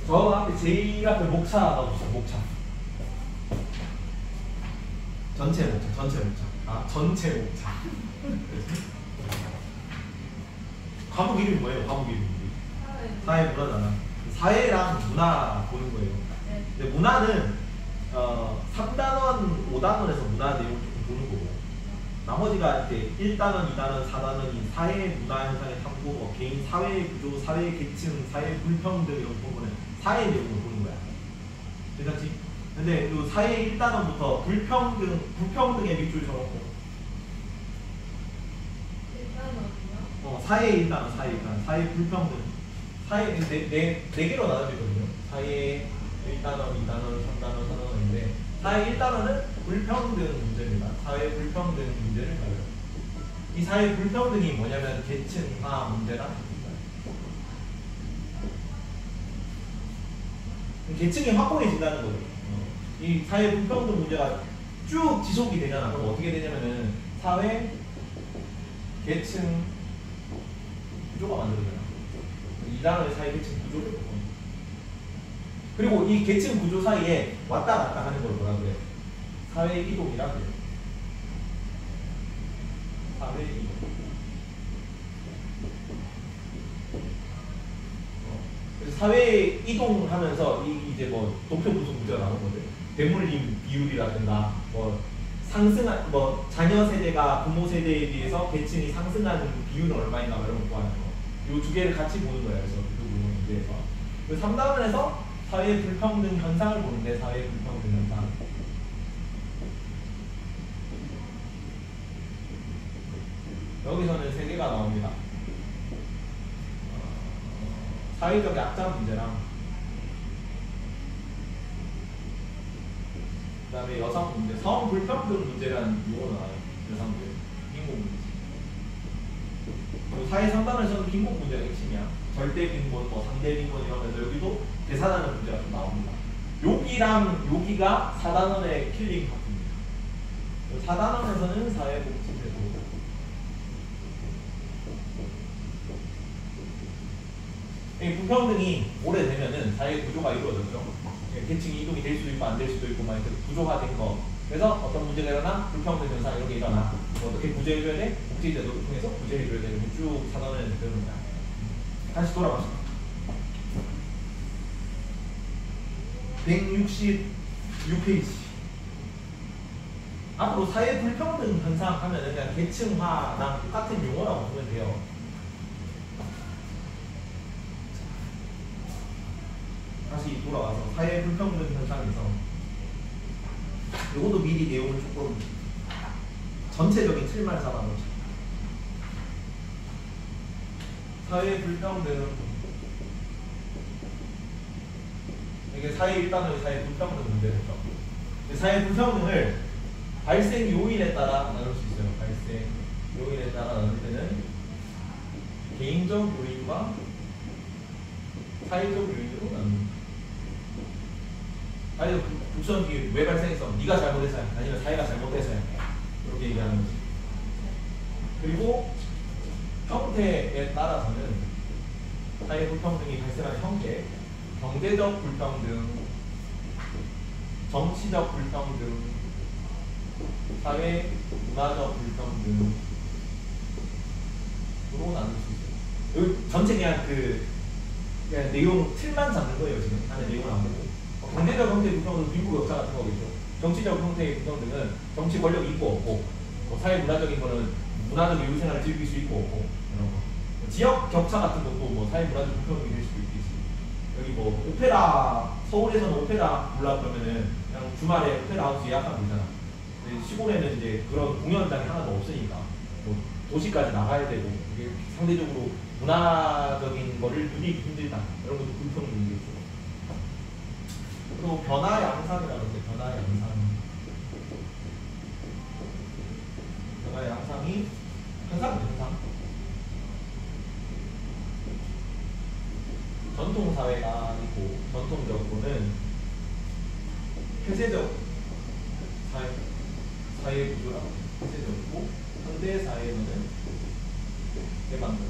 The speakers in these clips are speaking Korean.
저 앞에 제일 앞에 목차 넣어주세요. 목차. 전체 목차. 전체 목차. 과목 이름이 뭐예요? 과목 이름이. 사회 문화잖아. 사회랑 문화 보는 거예요. 네. 근데 문화는 3단원, 5단원에서 문화 내용 조금 보는 거고, 나머지가 이제 1단원, 2단원, 4단원이 사회 문화 현상의 탐구, 뭐 개인 사회 구조, 사회 계층, 사회 불평등 이런 부분은 사회 내용을 보는 거야. 괜찮지? 근데 그 사회 1단원부터 불평등의 밑줄 적었고, 사회 1단원, 사회 불평등. 사회 네 개로 나눠지거든요. 사회 1단원, 2단원, 3단원, 4단원인데 사회 1단원은 불평등 문제입니다. 사회 불평등 문제를 다뤄요. 이 사회 불평등이 뭐냐면 계층화 문제랑 계층이 확고해진다는 거죠. 이 사회 불평등 문제가 쭉 지속이 되잖아. 그럼 어떻게 되냐면은 사회 계층 구조가 만들어져요. 2단원의 사회 계층 구조를 보고, 그리고 이 계층 구조 사이에 왔다 갔다 하는 걸 뭐라 그래요? 사회 이동이라 그래요. 사회 이동. 그래서 사회 이동하면서 이제 뭐 도표 구조 문제가 나오거든. 대물림 비율이라든가 뭐 상승한 뭐 자녀 세대가 부모 세대에 비해서 계층이 상승하는 비율은 얼마인가 이런 거 구하는 거. 이 두 개를 같이 보는 거예요. 그래서 그 문제에서. 3단원에서 사회 불평등 현상을 보는데, 사회 불평등 현상. 여기서는 세 개가 나옵니다. 사회적 약자 문제랑, 그 다음에 여성 문제, 성 불평등 문제라는 용어가 나와요. 여성들, 빈곤 문제. 사회 3단원에서는 빈곤 문제가 핵심이야. 절대 빈곤, 뭐 상대 빈곤 이러면서 여기도 계산하는 문제가 좀 나옵니다. 여기랑 여기가 4단원의 킬링 파트입니다. 4단원에서는 사회복지제도. 이 불평등이 오래되면은 사회 구조가 이루어졌죠. 계층이 이동이 될 수도 있고 안 될 수도 있고 막 이렇게 구조화된 거. 그래서 어떤 문제가 일어나 불평등 현상 이런 게 일어나. 어떻게 구제해줘야 돼? 복지제도를 통해서 구제해줘야 되는 쭉 4단원에서 배우는 거야. 다시 돌아가시죠. 166페이지. 앞으로 사회 불평등 현상 하면은 그냥 계층화랑 똑같은 용어라고 보면 돼요. 다시 돌아와서 사회 불평등 현상에서 이것도 미리 내용을 조금 전체적인 틀만 잡아놓자. 사회 불평등, 이게 사회 1단원의 사회 불평등 문제겠죠. 사회 불평등을 발생 요인에 따라 나눌 수 있어요. 발생 요인에 따라 나눌 때는 개인적 요인과 사회적 요인으로 나눕니다. 사회적 불평등이 왜 발생했어? 네가 잘못해서야, 아니면 사회가 잘못해서야, 이렇게 얘기하는 거지. 그리고 형태에 따라서는 사회 불평등이 발생하는 형태, 경제적 불평등, 정치적 불평등, 사회 문화적 불평등으로 나눌 수 있어요. 여기 전체 그냥 그냥 내용 틀만 잡는 거예요. 지금 안에 내용을 안 보고. 경제적 형태의 불평등은 빈부격차 같은 거겠죠. 정치적 형태의 불평등은 정치 권력이 있고 없고, 뭐 사회 문화적인 거는 문화적 여유생활을 즐길 수 있고 없고, 이런 거. 지역 격차 같은 것도 뭐 사회 문화적 불평등이 될 수도 있겠지. 여기 뭐 오페라, 서울에서는 오페라 보려고 그러면은 그냥 주말에 오페라 하우스 예약하면 되잖아. 근데 시골에는 이제 그런 공연장이 하나도 없으니까 뭐 도시까지 나가야 되고, 이게 상대적으로 문화적인 거를 누리기 힘들다. 이런 것도 불평등이겠죠. 또 변화 양상이라는데, 변화 양상. 변화 양상이 현상. 전통 사회가 아니고, 전통적으로는 폐쇄적 사회 구조라고. 폐쇄적이고, 현대 사회는 개방적,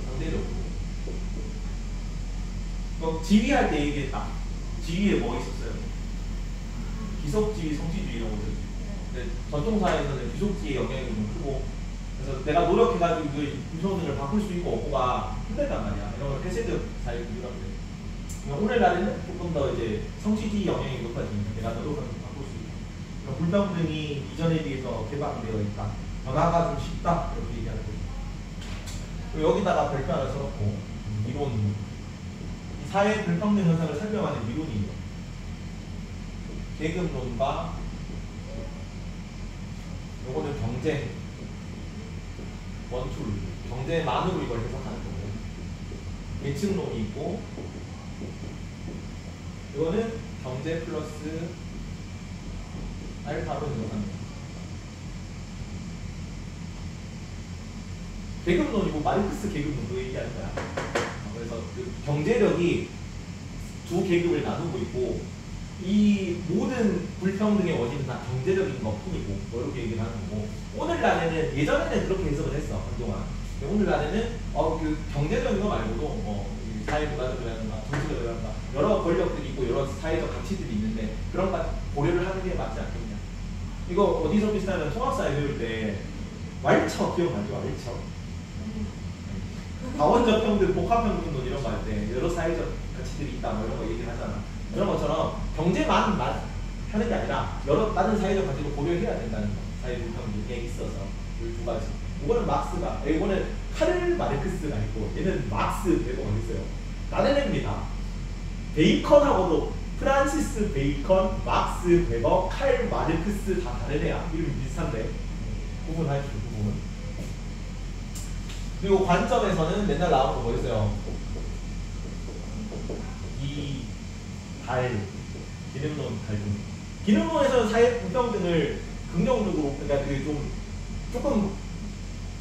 상대적으로 지위할 때 얘기했다. 지위에 뭐 있었어요? 기속지위, 성취지위 이런 거죠. 근데 전통사에서는 기속지위의 영향이 좀 크고, 그래서 내가 노력해가지고 유소등을 바꿀 수 있고 없고가 힘들단 말이야. 이런 걸 패시드 사회 구조라고 해요. 오늘날에는 조금 더 이제 성취지위 영향이 높아지니까 내가 노력을 바꿀 수 있고, 불평등이 이전에 비해서 개방되어 있다. 변화가 좀 쉽다. 이렇게 얘기하는 거죠. 여기다가 별표 하나 써놓고 이론, 이 사회 불평등 현상을 설명하는 이론이에요. 계급론과 요거는 경제 원툴, 경제만으로 이걸 해석하는 거고, 계층론이 있고, 이거는 경제 플러스 알파로 해석합니다. 계급론이고 마르크스 계급론도 얘기하는 거야. 그래서 그 경제력이 두 계급을 나누고 있고, 이 모든 불평등의 원인은 다 경제적인 것뿐이고, 뭐 이렇게 얘기를 하는 거고, 오늘날에는, 예전에는 그렇게 해석을 했어, 한동안. 오늘날에는 그 경제적인 거 말고도 사회문화적이라든가 정치적이라든가 여러 권력들이 있고 여러 사회적 가치들이 있는데 그런 것 고려를 하는 게 맞지 않겠냐. 이거 어디서 비슷하면 통합사회 배울 때 왈처 기억나죠? 왈처. 다원적 평등, 복합평등론 이런 거 할 때 여러 사회적 가치들이 있다 뭐 이런 거 얘기를 하잖아. 그런 것처럼 경제만 하는 게 아니라 여러 다른 사회적 가치도 고려해야 된다는 거. 사회불평등에 있어서 이 두 가지. 이거는 막스가, 이거는 카를 마르크스가 있고 얘는 막스 베거가 있어요. 다른 애입니다. 베이컨하고도 프란시스 베이컨, 막스 베거, 칼 마르크스 다 다른 애야. 이름이 비슷한데 구분하시죠, 구분. 그리고 관점에서는 맨날 나오는 거 뭐였어요? 이 달, 기능론 갈등. 기능론에서는 사회 불평등을 긍정적으로, 그러니까 그 조금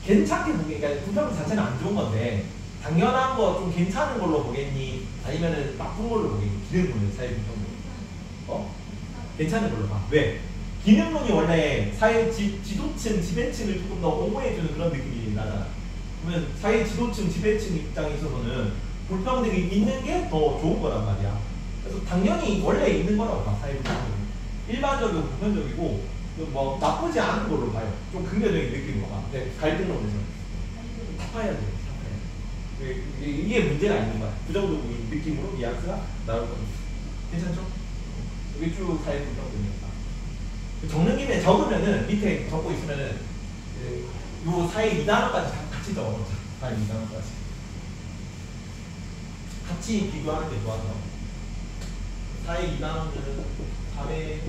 괜찮게 보기, 그러니까 불평등 자체는 안 좋은 건데 당연한 거 좀 괜찮은 걸로 보겠니? 아니면은 나쁜 걸로 보겠니? 기능론은 사회 불평등. 괜찮은 걸로 봐. 왜? 기능론이 원래 사회 지도층, 지배층을 조금 더 옹호해주는 그런 느낌이 나잖아. 그러면 사회 지도층, 지배층 입장에 있어서는 불평등이 있는 게 더 좋은 거란 말이야. 그래서 당연히 원래 있는 거라고 봐, 사회 불평등. 일반적이고 보편적이고 뭐 나쁘지 않은 걸로 봐요. 좀 긍정적인 느낌으로 봐. 근데 갈등론에서 타파해야 돼. 이게 문제가 있는 거야. 부정적인 느낌으로 뉘앙스가 나올 겁니다. 괜찮죠? 이게 쭉 사회 불평등이었다. 적는 김에 적으면은 밑에 적고 있으면은 요 사회 2단원까지 같이 적어놓자. 사회 2단원까지. 같이 비교하는 게 좋아서. 사회 2단원들은 사회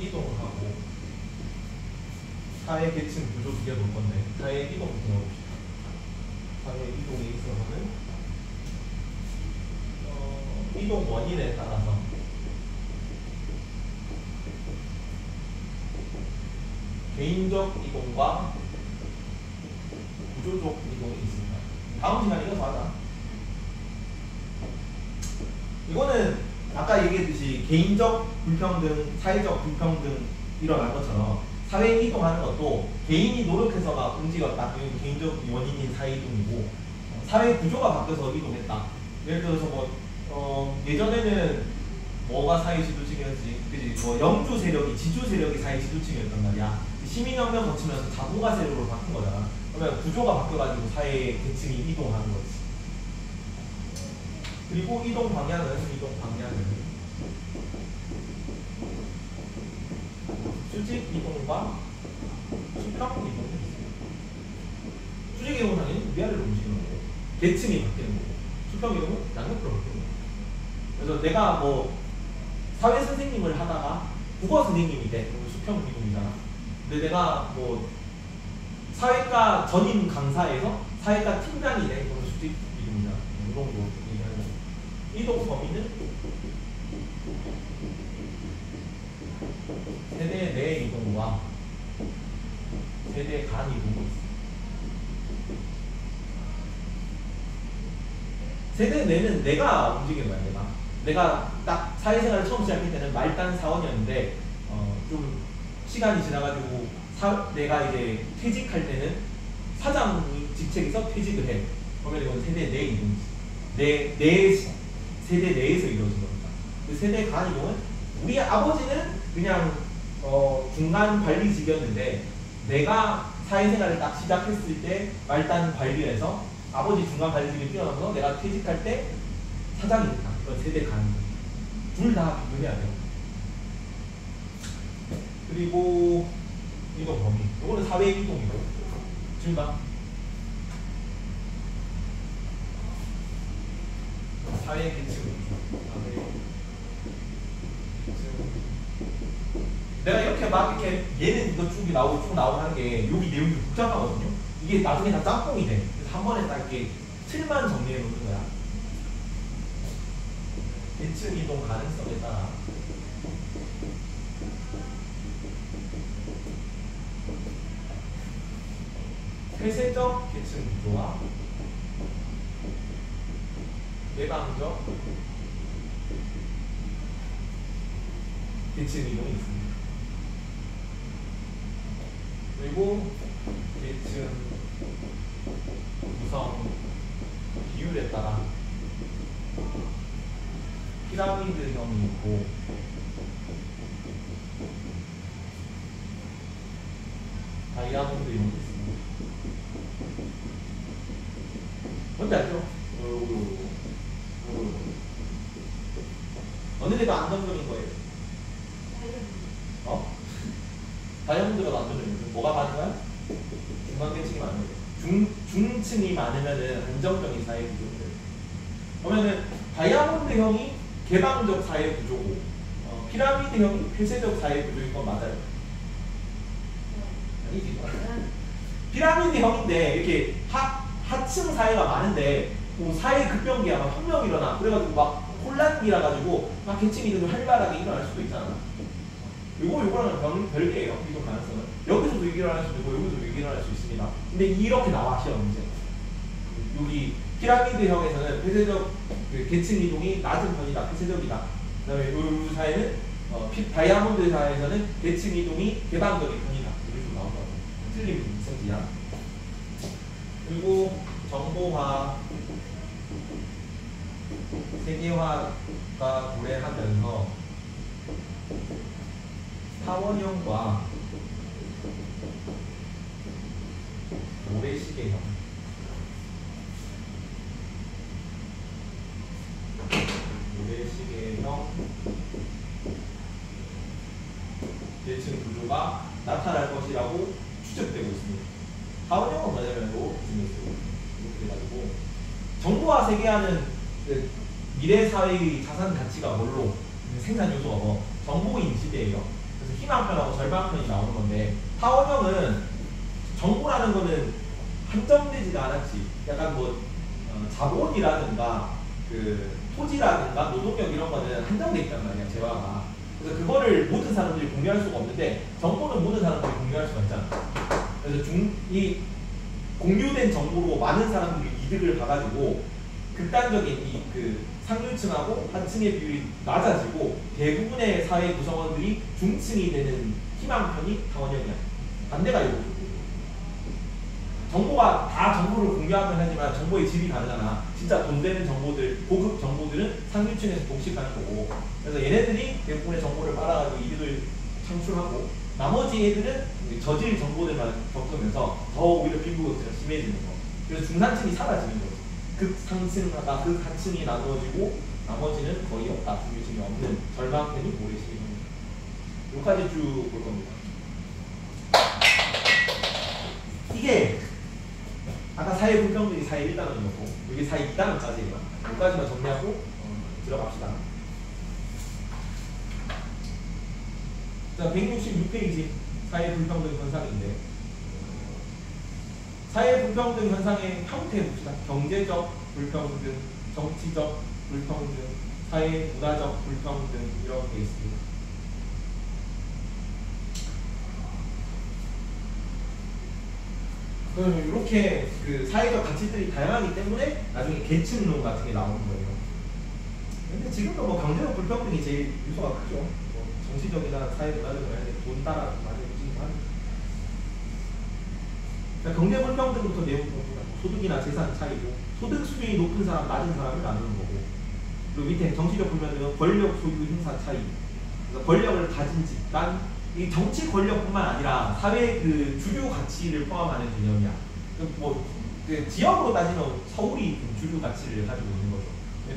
이동을 하고 사회 계층 구조 두 개 볼 건데 사회 이동부터 해봅시다. 사회 이동에 있어서는 이동 원인에 따라서 개인적 이동과 구조적 이동이 있습니다. 다음 시간에 이거 하자. 이거는 아까 얘기했듯이 개인적 불평등, 사회적 불평등 일어난 것처럼 사회 이동하는 것도 개인이 노력해서 막 움직였다. 이건 개인적 원인인 사회 이동이고, 사회 구조가 바뀌어서 이동했다. 예를 들어서 예전에는 뭐가 사회 지도층이었지? 그지? 영주 세력이, 지주 세력이 사회 지도층이었단 말이야. 시민혁명 거치면서 자부가 세력으로 바뀐 거잖아. 그러면 구조가 바뀌어가지고 사회 계층이 이동하는 거지. 그리고 이동 방향은 수직 이동과 수평 이동이 있어요. 수직 이동은 당연히 위아래로 움직이는 거고, 계층이 바뀌는 거고, 수평 이동은 양옆으로 바뀌는 거고. 그래서 내가 사회 선생님을 하다가 국어 선생님이 돼. 그러면 수평 이동이잖아. 근데 내가 사회과 전임 강사에서 사회과 팀장이 돼. 그러면 수직 이동이잖아. 이 정도 얘기하는 거고. 이동 범위는 세대 내 이동과 세대 간 이동이 있습니다. 세대 내는 내가 움직이는 거야. 내가 딱 사회생활을 처음 시작할 때는 말단 사원이었는데 좀 시간이 지나가지고 내가 이제 퇴직할 때는 사장 직책에서 퇴직을 해. 그러면 이건 세대 내 이동이지. 내 세대 내에서 이루어진 겁니다. 그 세대 간 이동은 우리 아버지는 그냥 중간 관리직이었는데 내가 사회생활을 딱 시작했을 때 말단 관리에서 아버지 중간 관리직을 뛰어넘어서 내가 퇴직할 때 사장이 됐다. 그런 세대 간 둘 다 비교해야 돼요. 그리고 이동 범위. 이거는 사회 이동이고 증가. 사회 계층. 내가 이렇게 막 이렇게 얘는 이거 쭉 나오고 쭉 나오고 하는 게 여기 내용이 복잡하거든요. 이게 나중에 다 짬뽕이 돼. 그래서 한 번에 딱 이렇게 틀만 정리해 놓는 거야. 계층 이동 가능성에 따라 폐쇄적 계층 구조와 개방적 계층 이동이 있습니다. 그리고 계층 구성 비율에 따라 피라미드형이 있고 다이아몬드형이 있습니다. 뭔지 알죠? 어느 데가 안정적인 거예요? 다이아몬드가 안정적인 거예요. 뭐가 많은 거야? 중간계층이 많은 거예요. 중층이 많으면은 안정적인 사회 구조들. 그러면은 다이아몬드형이 개방적 사회 구조고 피라미드형이 폐쇄적 사회 구조인 건 맞아요? 아니지. 피라미드형인데 이렇게 하층 사회가 많은데 사회 급변기야 막 혁명이 일어나. 그래가지고 막 혼란기라 가지고 막 계층이 좀 활발하게 일어날 수도 있잖아. 요거랑 별개예요. 이동 가능성은. 여기서도 일어날 수도 있고 여기서도 일어날 수 있습니다. 근데 이렇게 나와 시험 문제. 여기 피라미드형에서는 폐쇄적 그 계층 이동이 낮은 편이다. 폐쇄적이다. 그다음에 이 사회는 다이아몬드 사회에서는 계층 이동이 개방적인 편이다. 이렇게 나오더라고. 틀림 성지야. 그리고 정보화, 세계화가 도래하면서 사원형과 모래시계형, 계층 구조가 나타날 것이라고 추측되고 있습니다. 사원형은 뭐냐면 이렇게 돼가지고 정보화 세계화는 그 미래 사회의 자산 가치가 뭘로 생산 요소가 정보인 시대예요. 그래서 희망편하고 절망편이 나오는 건데 타원형은 정보라는 거는 한정되지가 않았지. 약간 자본이라든가 그 토지라든가 노동력 이런 거는 한정돼 있단 말이야. 재화가. 그래서 그거를 모든 사람들이 공유할 수가 없는데 정보는 모든 사람들이 공유할 수가 있잖아. 그래서 이 공유된 정보로 많은 사람들이 이득을 봐가지고 극단적인 그 상류층하고 하층의 비율이 낮아지고 대부분의 사회 구성원들이 중층이 되는 희망편이 타원형이야. 반대가 이거고. 정보가 다 정보를 공유하면 하지만 정보의 질이 다르잖아. 진짜 돈 되는 정보들, 고급 정보들은 상류층에서 독식하는 거고. 그래서 얘네들이 대부분의 정보를 빨아가지고 이득을 창출하고 나머지 애들은 저질 정보들만 겪으면서 더 오히려 빈부격차가 심해지는 거. 그래서 중산층이 사라지는 거죠. 극상층하다 극하층이 나누어지고 나머지는 거의 없다. 중류층이 없는 절망편이 모래시계입니다. 여기까지 쭉 볼 겁니다. 이게 아까 사회 불평등이 사회 1단원이었고 여기 사회 2단원까지예요. 여기까지만 정리하고 들어갑시다. 자, 166페이지 사회 불평등 현상인데 사회 불평등 현상의 형태 봅시다. 경제적 불평등, 정치적 불평등, 사회 문화적 불평등 이렇게 있습니다. 이렇게 그 사회적 가치들이 다양하기 때문에 나중에 계층론 같은 게 나오는 거예요. 근데 지금도 경제적 불평등이 제일 요소가 크죠. 정치적이나 사회 문화적이나 돈 따라 많이 움직이고 하니까. 그러니까 경제 불평등부터 내용 소득이나 재산 차이고 소득 수준이 높은 사람, 낮은 사람을 나누는 거고 그리고 밑에 정치적 불평등은 권력 소유 행사 차이. 그래서 권력을 가진 집단, 이 정치 권력뿐만 아니라 사회 그 주류 가치를 포함하는 개념이야. 그 지역으로 따지면 서울이 주류 가치를 가지고 있는 거죠.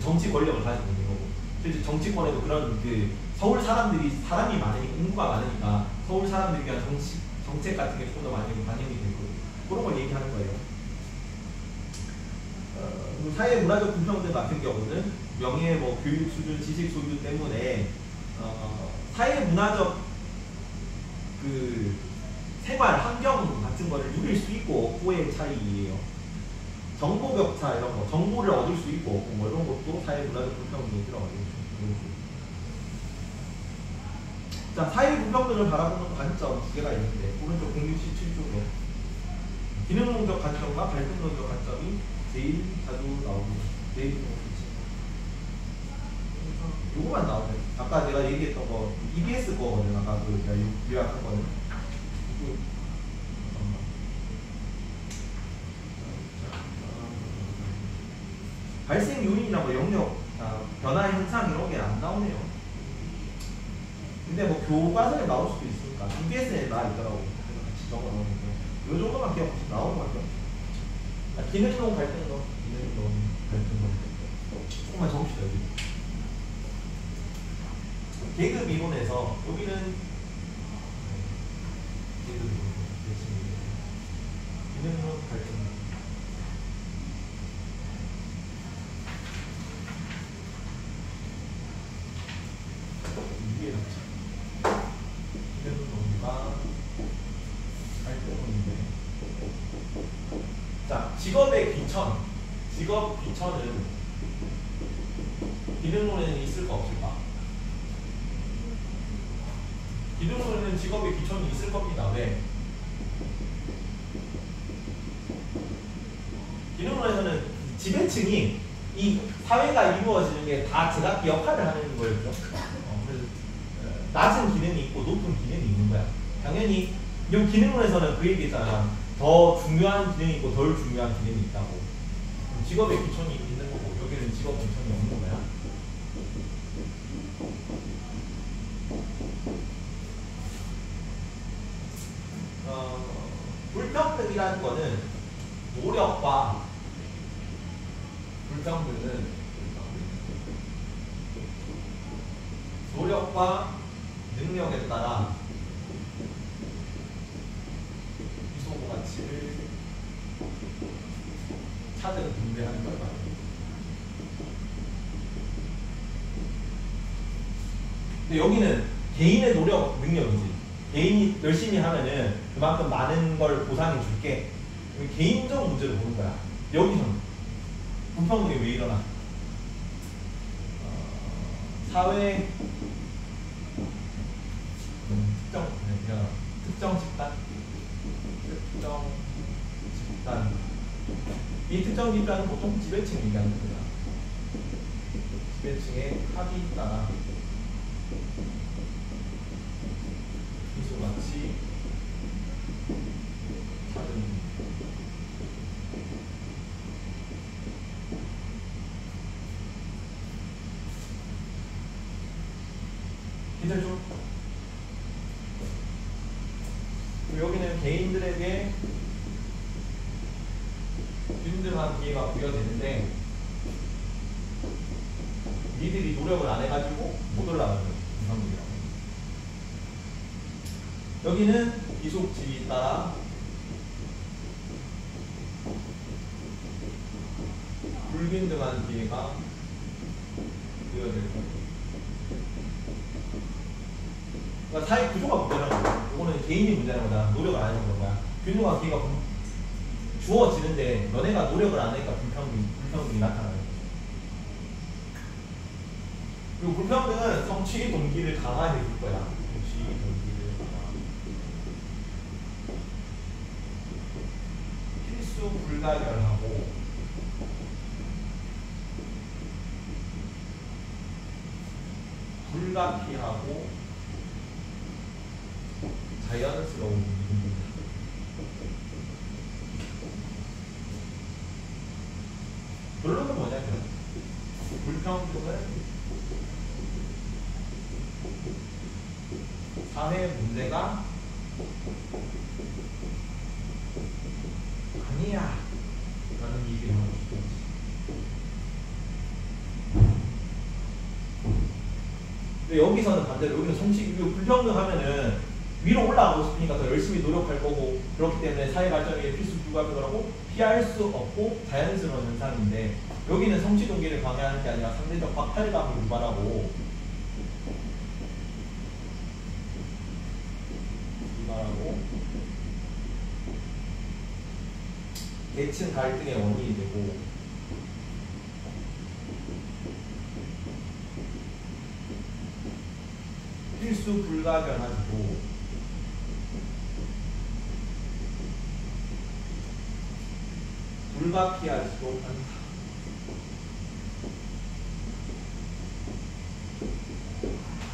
정치 권력을 가지고 있는 거고. 실제 정치권에도 그런 그 서울 사람이 많으니까 인구가 많으니까 서울 사람들이 위한 정책 같은 게 좀 더 많이 반영이 되고 그런 걸 얘기하는 거예요. 사회 문화적 불평등 같은 경우는 명예, 교육 수준, 지식 소유 때문에 사회 문화적 그 생활 환경 같은 거를 누릴 수 있고 없고의 차이예요. 정보 격차 이런 거, 정보를 얻을 수 있고 없고 이런 것도 사회 문화적 불평등에 들어가죠. 자, 사회 불평등을 바라보는 관점 두 개가 있는데 오른쪽 167쪽에 기능론적 관점과 발전론적 관점이 제일 자주 나옵니다. 제일 요거만 나오네. 아까 내가 얘기했던 거 EBS 거거든. 아까 그 제가 요약한 거는. 발생 요인이나 영역, 변화 현상 이런 게 안 나오네요. 근데 교과서에 나올 수도 있으니까 EBS에 나와 있더라고. 그래서 같이 적어놓으니까 요 정도만 기억 나오는 것 같아요. 기능론 발전론, 기능론 발전론. 조금만 적읍시다 여기. 계급 이론에서 여기는 계급 이론, 기능론 발전론. 위에 넣자. 기능론과 발전론인데. 자, 직업의 귀천. 직업 귀천은 기능론에는 있을까 없을까? 기능론에는 직업의 귀천이 있을 겁니다. 왜? 기능론에서는 지배층이 이 사회가 이루어지는 게 다 제각기 역할을 하는 거였죠. 그래서 낮은 기능이 있고 높은 기능이 있는 거야. 당연히 이 기능론에서는 그 얘기했잖아. 더 중요한 기능이 있고 덜 중요한 기능이 있다고. 직업의 귀천이 있는 거고 여기는 직업 귀천이 없는 거야. 불평등이라는 거는 노력과 능력에 따라 이소고 가치를 차등 분배하는 걸 말해요. 근데 여기는 개인의 노력, 능력이지. 개인이 열심히 하면은 그만큼 많은 걸 보상해 줄게. 개인적 문제를 보는 거야. 여기서는 불평등이 왜 일어나? 사회 특정 집단 이 특정 집단은 보통 지배층 얘기하는 겁니다. 지배층의 합의에 따라 이소가치 차등 괜찮죠? 여기는 개인들에게 균등한 기회가 부여되는데 니들이 노력을 안 해가지고 못 올라가는 이상들이라고. 여기는 이속지위에 따라 불균등한 기회가 부여될 거예요. 그러니까 사회 구조가 문제라는 거야. 이거는 개인이 문제라는 거다. 노력을 안 해서 그런 거야. 균등한 기회가 주어지는데 너네가 노력을 안 하니까 불평등이 나타나는 거죠. 그리고 불평등은 성취 동기를 강화해 줄 거야. 성취 동기를 강화. 필수 불가결하고 불가피하고 자연스러운 일입니다. 결론은 뭐냐면 불평등은 사회 문제가 아니야 라는 얘기를 하고 싶은 거지. 근데 여기서는 반대로 여기는 성취 불평등 하면은 위로 올라가고 싶으니까 더 열심히 노력할 거고 그렇기 때문에 사회 발전에 필수 불가피하고 피할 수 없고 자연스러운 현상인데 여기는 성취 동기를 방해하는 게 아니라 상대적 박탈감을 유발하고 계층 갈등의 원인이 되고 필수 불가결하고 불가피하지도 않다.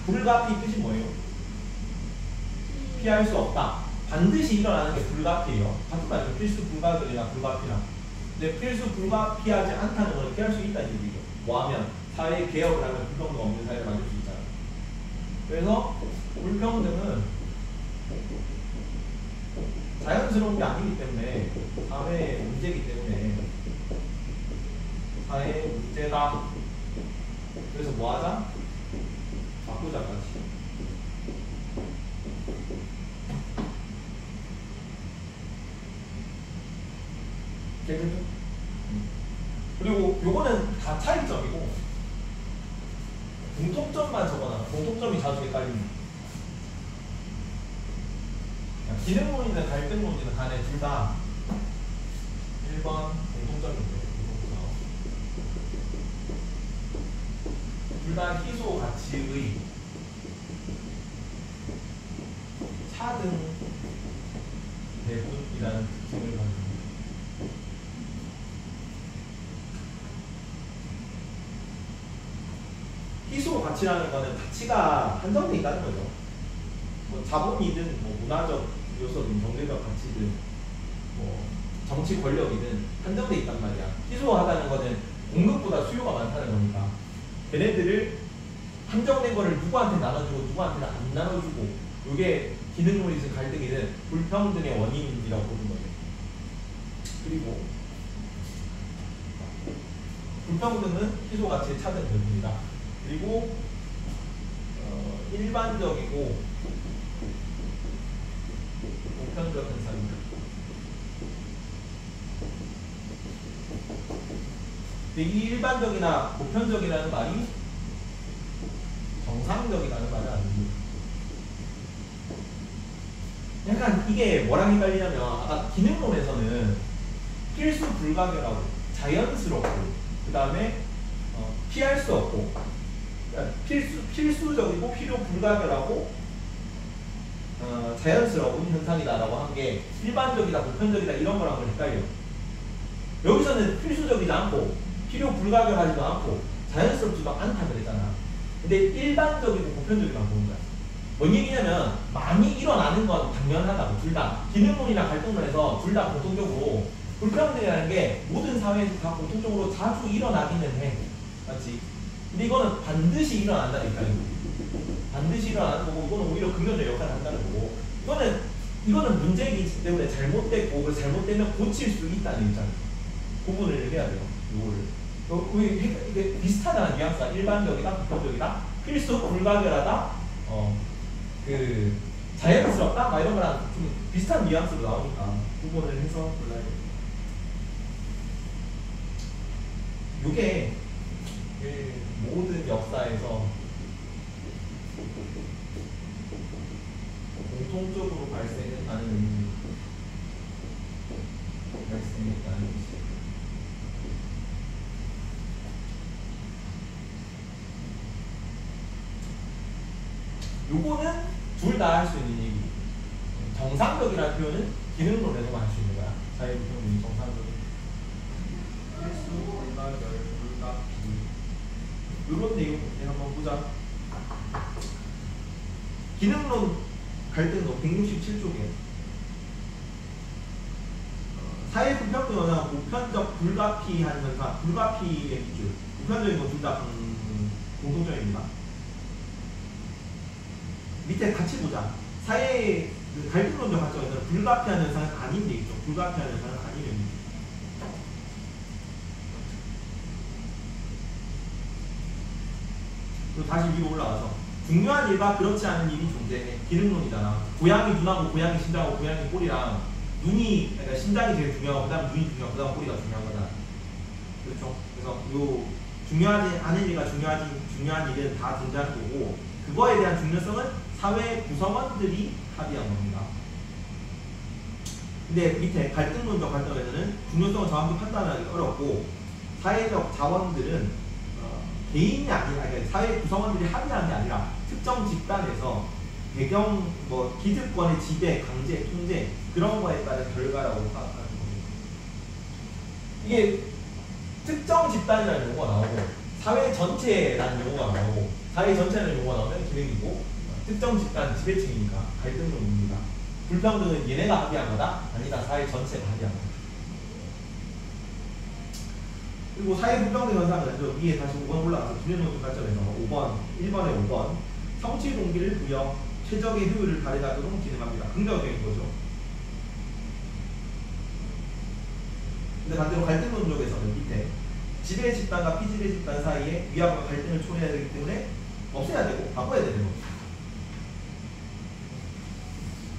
불가피 뜻이 뭐예요? 피할 수 없다. 반드시 일어나는 게 불가피해요. 같은 말이죠. 필수 불가결이나 불가피나. 근데 필수 불가피하지 않다는 건 피할 수 있다는 얘기죠. 뭐하면 사회 개혁을 하면 불평등 없는 사회를 만들 수 있잖아요. 그래서 불평등은 자연스러운 게 아니기 때문에 사회의 문제이기 때문에 사회의 문제다. 그래서 뭐하자? 바꾸자까지. 되겠죠? 그리고 요거는 다 차이점이고 공통점만 적어놔. 공통점이 자주 헷갈립니다. 기능론이든 갈등론이든 간에 둘 다 1번 공통점인데 둘 다 희소 가치의 차등 배분이라는 특징을 가지고 있습니다. 희소 가치라는 거는 가치가 한정돼 있다는 거죠. 뭐 자본이든 뭐 문화적 요소든 경제적 가치든 뭐 정치 권력이든 한정돼 있단 말이야. 희소하다는 거는 공급보다 수요가 많다는 거니까 걔네들을 한정된 거를 누구한테 나눠주고 누구한테는 안 나눠주고 이게 기능론이든 갈등이든 불평등의 원인이라고 보는 거예요. 그리고 불평등은 희소 가치의 차등 배분이다. 그리고 일반적이고 보편적 현상입니다. 이 일반적이나 보편적이라는 말이 정상적이라는 말은 아닙니다. 약간 이게 뭐랑 헷갈리냐면 아까 기능론에서는 필수 불가결하고 자연스럽고 그 다음에 피할 수 없고 필수적이고 필요 불가결하고 자연스러운 현상이다라고 한 게 일반적이다 보편적이다 이런 거랑 좀 헷갈려요. 여기서는 필수적이지 않고 필요 불가결하지도 않고 자연스럽지도 않다 그랬잖아. 근데 일반적이고 보편적이라고 보는 거야. 뭔 얘기냐면 많이 일어나는 건 당연하다고. 둘 다 기능론이나 갈등론에서 둘 다 공통적으로 불평등이라는 게 모든 사회에서 다 공통적으로 자주 일어나기는 해. 맞지? 근데 이거는 반드시 일어난다니까. 반드시 일어나는 거고 이거는 오히려 긍정적 역할을 한다는 거고 이거는 문제이기 때문에 잘못됐고 그래서 잘못되면 고칠 수 있다는 입장. 구분을 해야 돼요. 이게 비슷하다는 뉘앙스가 일반적이다, 보편적이다, 필수 불가결하다, 그 자연스럽다, 막 이런 거랑 좀 비슷한 뉘앙스로 나오니까 구분을 해서 골라야 돼요. 이게 모든 역사에서 공통적으로 발생했다는 의미, 발생했다는 것이. 요거는 둘 다 할 수 있는 얘기. 정상적이라는 표현은 기능론에서만 할 수 있는 거야. 사회불평등이 정상적인. 필수, 불가결, 불가피. 요런 내용 한번 보자. 기능론 갈등론 167쪽에 사회불평등 갈등론적 현상은 보편적 불가피한 현상, 불가피의 기준. 보편적인 건 둘 다 공통점입니다. 밑에 같이 보자. 사회의 갈등론적 관점에서는 불가피한 현상은 아닌 데 있죠. 불가피한 현상은 아닌 데 있죠. 그리고 다시 위로 올라가서 중요한 일과 그렇지 않은 일이 존재해. 기능론이잖아. 고양이 눈하고 고양이 심장하고 고양이 꼬리랑 눈이, 그러니까 심장이 제일 중요하고 그 다음 눈이 중요하고 그 다음 꼬리가 중요한 거다. 그렇죠? 그래서 요 중요하지 않은 일과 중요한 일은 다 존재하는 거고, 그거에 대한 중요성은 사회 구성원들이 합의한 겁니다. 근데 밑에 갈등론적 관점에서는 중요성을 정확히 판단하기 어렵고, 사회적 자원들은 개인이 아니라, 그러니까 사회 구성원들이 합의한 게 아니라 특정 집단에서 배경, 뭐 기득권의 지배, 강제, 통제 그런 거에 따른 결과라고 파악하는 겁니다. 이게 특정 집단이라는 용어가 나오고 사회 전체라는 용어가 나오고, 사회 전체라는 용어가 나오면 기능이고, 특정 집단 지배층이니까 갈등론입니다. 불평등은 얘네가 합의한 거다? 아니다, 사회 전체가 합의한 거다. 그리고 사회 불평등 현상은 저 위에 다시 5번 올라가서 기능론적 관점에서 5번, 1번에 5번 성취 동기를 부여 최적의 효율을 발휘하도록 진행합니다. 긍정적인 거죠. 근데 반대로 갈등론적에서는 밑에 지배 집단과 피지배 집단 사이에 위압과 갈등을 초래해야 되기 때문에 없애야 되고 바꿔야 되는 거죠.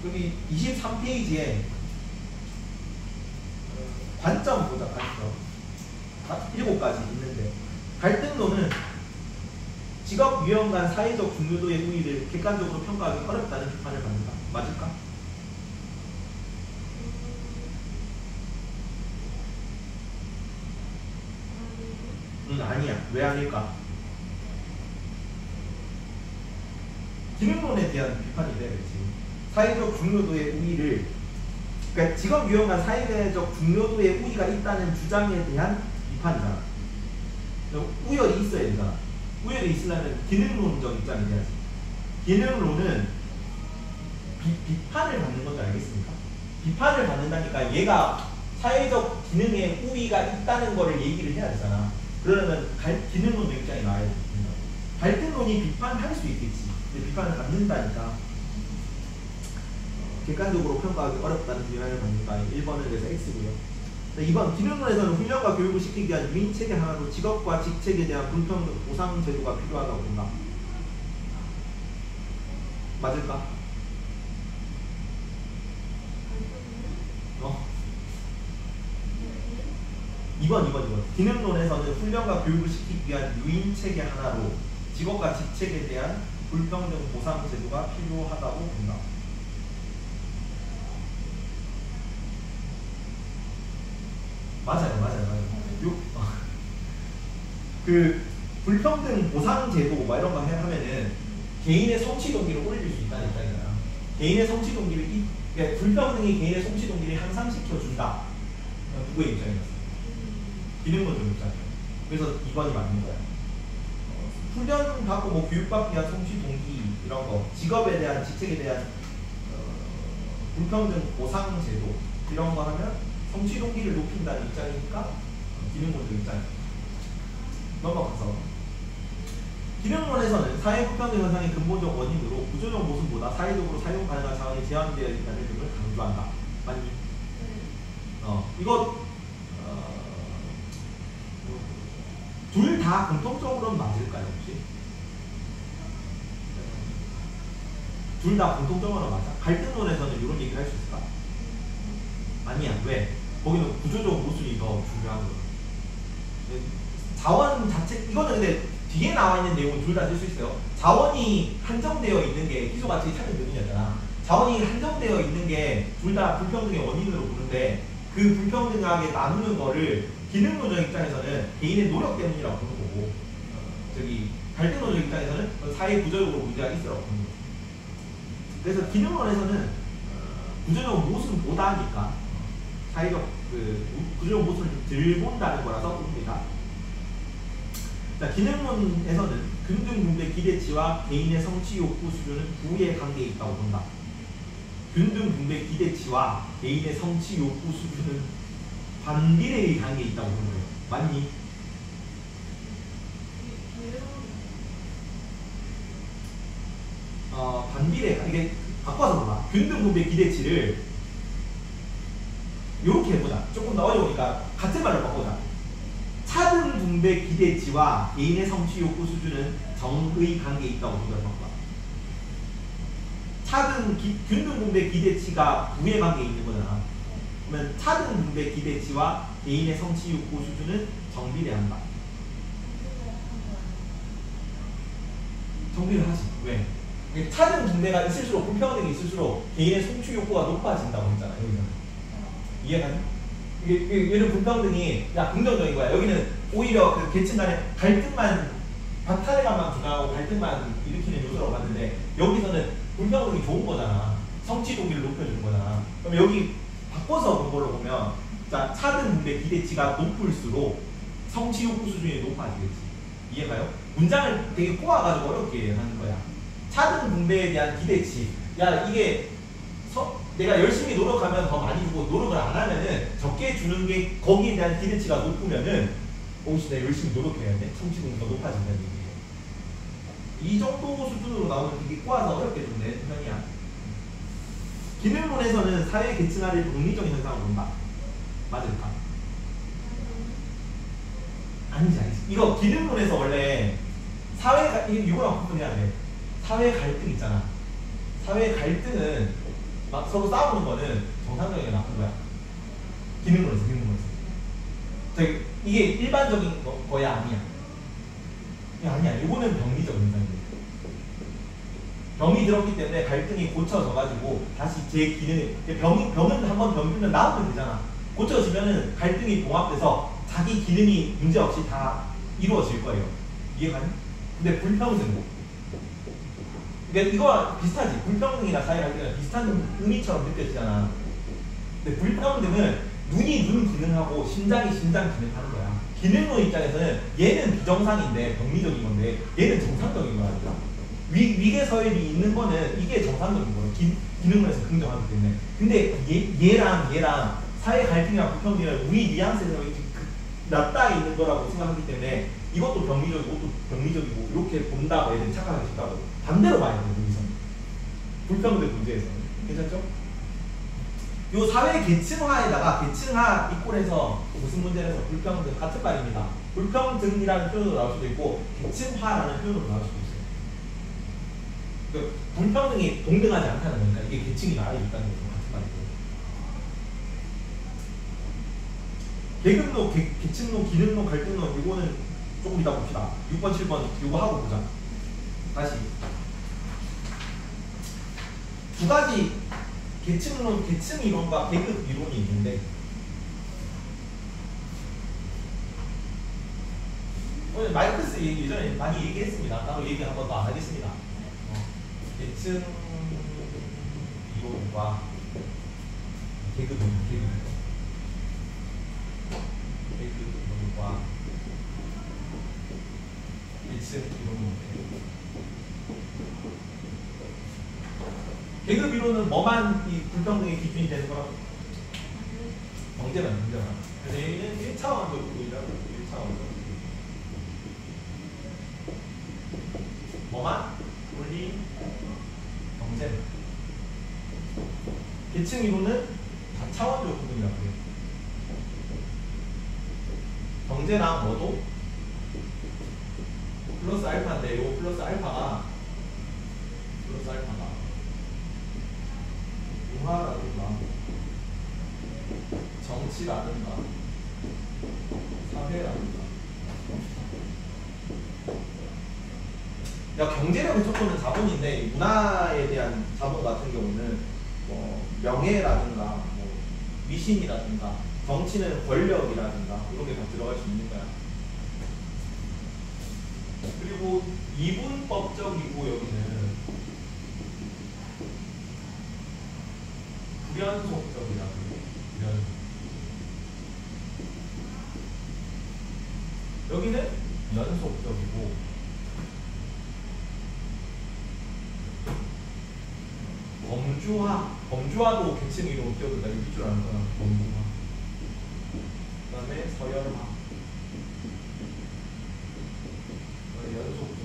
여기 23페이지에 관점 보자. 관점 7가지 있는데, 갈등론은 직업 유형 간 사회적 중요도의 우위를 객관적으로 평가하기 어렵다는 비판을 받는다. 맞을까? 아니야. 왜 아닐까? 기능론에 대한 비판이 돼, 그렇지? 사회적 중요도의 우위를, 그러니까 직업 유형 간 사회적 중요도의 우위가 있다는 주장에 대한 비판이잖아. 우열이 있어야 되잖아. 우열이 있으려면 기능론적 입장이 돼야지. 기능론은 비판을 받는 건지 알겠습니까? 비판을 받는다니까 얘가 사회적 기능에 우위가 있다는 거를 얘기를 해야 되잖아. 그러면 기능론적 입장이 나와야 된다. 갈등론이 비판할 수 있겠지. 근데 비판을 받는다니까 객관적으로 평가하기 어렵다는 비판을 받는다. 1번은 그래서 X고요. 2번, 기능론에서는 훈련과 교육을 시키기 위한 유인체계 하나로 직업과 직책에 대한 불평등 보상 제도가 필요하다고 본다. 맞을까? 2번. 기능론에서는 훈련과 교육을 시키기 위한 유인체계 하나로 직업과 직책에 대한 불평등 보상 제도가 필요하다고 본다. 맞아요. 그 불평등 보상 제도 뭐 이런 거 하면은 개인의 성취 동기를 올릴 수 있다는 입장이잖아. 개인의 성취 동기를 그러니까 불평등이 개인의 성취 동기를 향상시켜 준다. 누구의 입장이었어? 기능론적 입장이야. 그래서 2번이 맞는 거야. 훈련 받고 뭐 교육받기 위한 성취 동기 이런 거, 직업에 대한 직책에 대한 불평등 보상 제도 이런 거 하면 성취 동기를 높인다는 입장이니까 기능론적 입장이에요. 넘어가서 기능론에서는 사회 불평등 현상의 근본적 원인으로 구조적 모순보다 사회적으로 사용 가능한 자원이 제한되어 있다는 점을 강조한다. 맞니? 이거 둘 다 공통적으로는 맞을까요, 혹시? 둘 다 공통적으로 맞아? 갈등론에서는 이런 얘기를 할 수 있을까? 아니야. 왜? 거기는 구조적 모순이 더 중요한 거예요. 자원 자체, 이거는 근데 뒤에 나와 있는 내용은 둘 다 쓸 수 있어요. 자원이 한정되어 있는 게 기소가치 차별 기준이었잖아. 자원이 한정되어 있는 게 둘 다 불평등의 원인으로 보는데, 그 불평등하게 나누는 거를 기능론적 입장에서는 개인의 노력 때문이라고 보는 거고, 저기 갈등론적 입장에서는 사회 구조적으로 문제가 있으라고 보는 거죠. 그래서 기능론에서는 구조적 모순보다니까 사회적 구조적 모순을 덜 본다는 거라서 봅니다. 자, 기능론에서는 균등분배 기대치와 개인의 성취 욕구 수준은 부의 관계에 있다고 본다. 균등분배 기대치와 개인의 성취 욕구 수준은 반비례의 관계에 있다고 보는 거예요. 맞니? 반비례, 이게 바꿔서 봐. 균등 분배 기대치를 이렇게 해보자. 조금 더 어려우니까 같은 말로 바꿔보자. 차등 분배 기대치와 개인의 성취 욕구 수준은 정의 관계에 있다고 생각을 바꿔. 균등 분배 기대치가 부의 관계에 있는 거잖아. 그러면 차등 분배 기대치와 개인의 성취 욕구 수준은 정비례한다. 정비를 하지. 왜? 차등 분배가 있을수록 불평등이 있을수록 개인의 성취 욕구가 높아진다고 했잖아. 여기서는. 이해가니? 얘는 불평등이 긍정적인 거야. 여기는 오히려 그 계층 간의 갈등만 박탈감만 주장하고 갈등만 일으키는 요소라고 봤는데 여기서는 불평등이 좋은 거잖아. 성취 동기를 높여주는 거잖아. 그럼 여기 바꿔서 본 걸로 보면 자, 차등 분배 기대치가 높을수록 성취 욕구 수준이 높아지겠지. 이해가요? 문장을 되게 꼬아가지고 어렵게 하는 거야. 차등 분배에 대한 기대치. 야, 이게 내가 열심히 노력하면 더 많이 주고 노력을 안 하면은 적게 주는 게 거기에 대한 기대치가 높으면은 오씨 내가 열심히 노력해야 돼. 성취도가 더 높아진다는 얘기예요. 이 정도 수준으로 나오면 되게 꼬아서 어렵게 좀 내는 편이야. 기능론에서는 사회 계층화를 독립적인 현상으로 본다. 맞을까? 아니지. 이거 기능론에서 원래 사회가 이거랑 구분해야 돼. 사회 갈등 있잖아. 사회 갈등은 막 서로 싸우는 거는 정상적이게 나쁜 거야. 기능론에서. 이게 일반적인 거야 아니야? 아니야. 이거는 병리적 현상이에요. 병이 들었기 때문에 갈등이 고쳐져가지고 다시 제 기능, 병은 한번 병들면 나오면 되잖아. 고쳐지면은 갈등이 봉합돼서 자기 기능이 문제없이 다 이루어질 거예요. 이해가니? 근데 불평등. 그러니까 이거와 비슷하지. 불평등이나 사회갈등이랑 비슷한 의미처럼 느껴지잖아. 근데 불평등은 눈이 눈 기능하고 심장이 심장 기능하는 거야. 기능론 입장에서는 얘는 비정상인데 병리적인 건데 얘는 정상적인 거야. 위계 서열이 있는 거는 이게 정상적인 거예요. 기능론에서 긍정하기 때문에. 근데 얘랑 사회 갈등이랑 불평등이랑 우리 뉘앙스에서 낮다 있는 거라고 생각하기 때문에 이것도 병리적이고 이것도 병리적이고 이렇게 본다고 애들이 착각하기 쉽다고. 반대로 봐야 돼요. 여기서는. 불평등 문제에서는. 괜찮죠? 요 사회 계층화에다가 계층화 이꼴해서 무슨 문제에서 불평등 같은 말입니다. 불평등이라는 표현으로 나올 수도 있고 계층화라는 표현으로 나올 수도 있어요. 그 불평등이 동등하지 않다는 거니까 이게 계층이 나눠 있다는 거죠. 같은 말이고. 계급론, 계층론, 기능론, 갈등론 이거는 조금 이따 봅시다. 6번, 7번 이거 하고 보자. 다시 두 가지 계층론, 계층 이론과 계급 이론이 있는데 오늘 마이크스 예전에 많이 얘기했습니다. 따로 얘기 한 번 더 안 하겠습니다. 계층 이론과 계급 이론과 계층 이론인데 계급 이론은 뭐만 이 불평등의 기준이 되는 거라고? 경제만. 그래서 얘는 1차원적으로 보이라고. 1차원적으로. 뭐만? 원리, 경제만. 계층 이론은 4차원적 구분이라고 해요. 경제랑 뭐도 플러스 알파인데 요 플러스 알파가 문화라든가 정치라든가 사회라든가 경제력의 척도는 자본인데 문화에 대한 자본 같은 경우는 뭐 명예라든가 뭐 미신이라든가 정치는 권력이라든가 이런 게 다 들어갈 수 있는 거야. 그리고 이분법적이고 여기는 불연속적이라고 해요. 여기는 연속적이고 범주화도 계층 이론 끼어들다. 이거 밑줄 아는 거야. 범주화. 다음에 서열화. 연속적.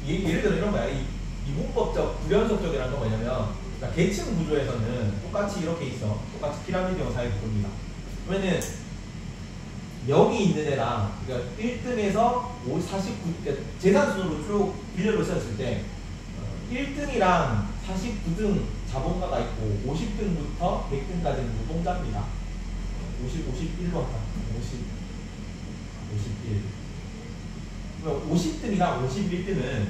예를 들어 이런 거야. 이 이분법적 불연속적이라는 건 뭐냐면, 그러니까 계층 구조에서는 똑같이 이렇게 있어. 똑같이 피라미드형 사회구조입니다. 그러면은 여기 있는 애랑, 그러니까 1등에서 49, 그러니까 재산순으로 쭉 비례로 세웠을 때 1등이랑 49등 자본가가 있고 50등부터 100등까지는 노동자입니다. 51로 한다. 51. 그럼 50등이랑 51등은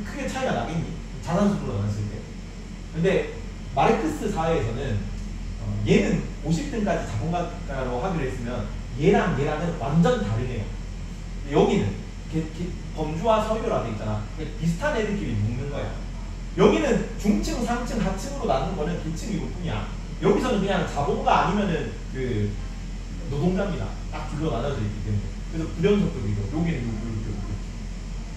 크게 차이가 나겠니? 자산순으로 나눴을 때. 근데 마르크스 사회에서는 얘는 50등까지 자본가로 하기로 했으면 얘랑은 완전 다르네요. 여기는 범주와 서유라 돼 있잖아. 비슷한 애들끼리 묶는 거야. 여기는 중층, 상층, 하층으로 나눈 거는 계층이고 뿐이야. 여기서는 그냥 자본가 아니면은 그 노동자입니다. 딱 둘로 나눠져 있기 때문에. 그래서 불연속적이죠. 여기는 요기.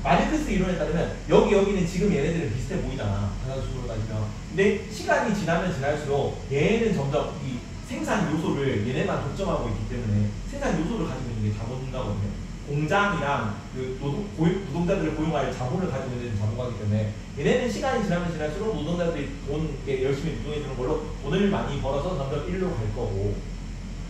마르크스 이론에 따르면 여기는 지금 얘네들은 비슷해 보이잖아. 자산순으로 따지면. 근데 시간이 지나면 지날수록 얘는 점점 이 생산 요소를 얘네만 독점하고 있기 때문에 생산 요소를 가지고 있는 게 자본가거든요. 공장이랑 그 노동자들을 고용할 자본을 가지고 있는 자본가이기 때문에 얘네는 시간이 지나면 지날수록 노동자들이 돈 열심히 노동해주는 걸로 돈을 많이 벌어서 점점 1로 갈 거고,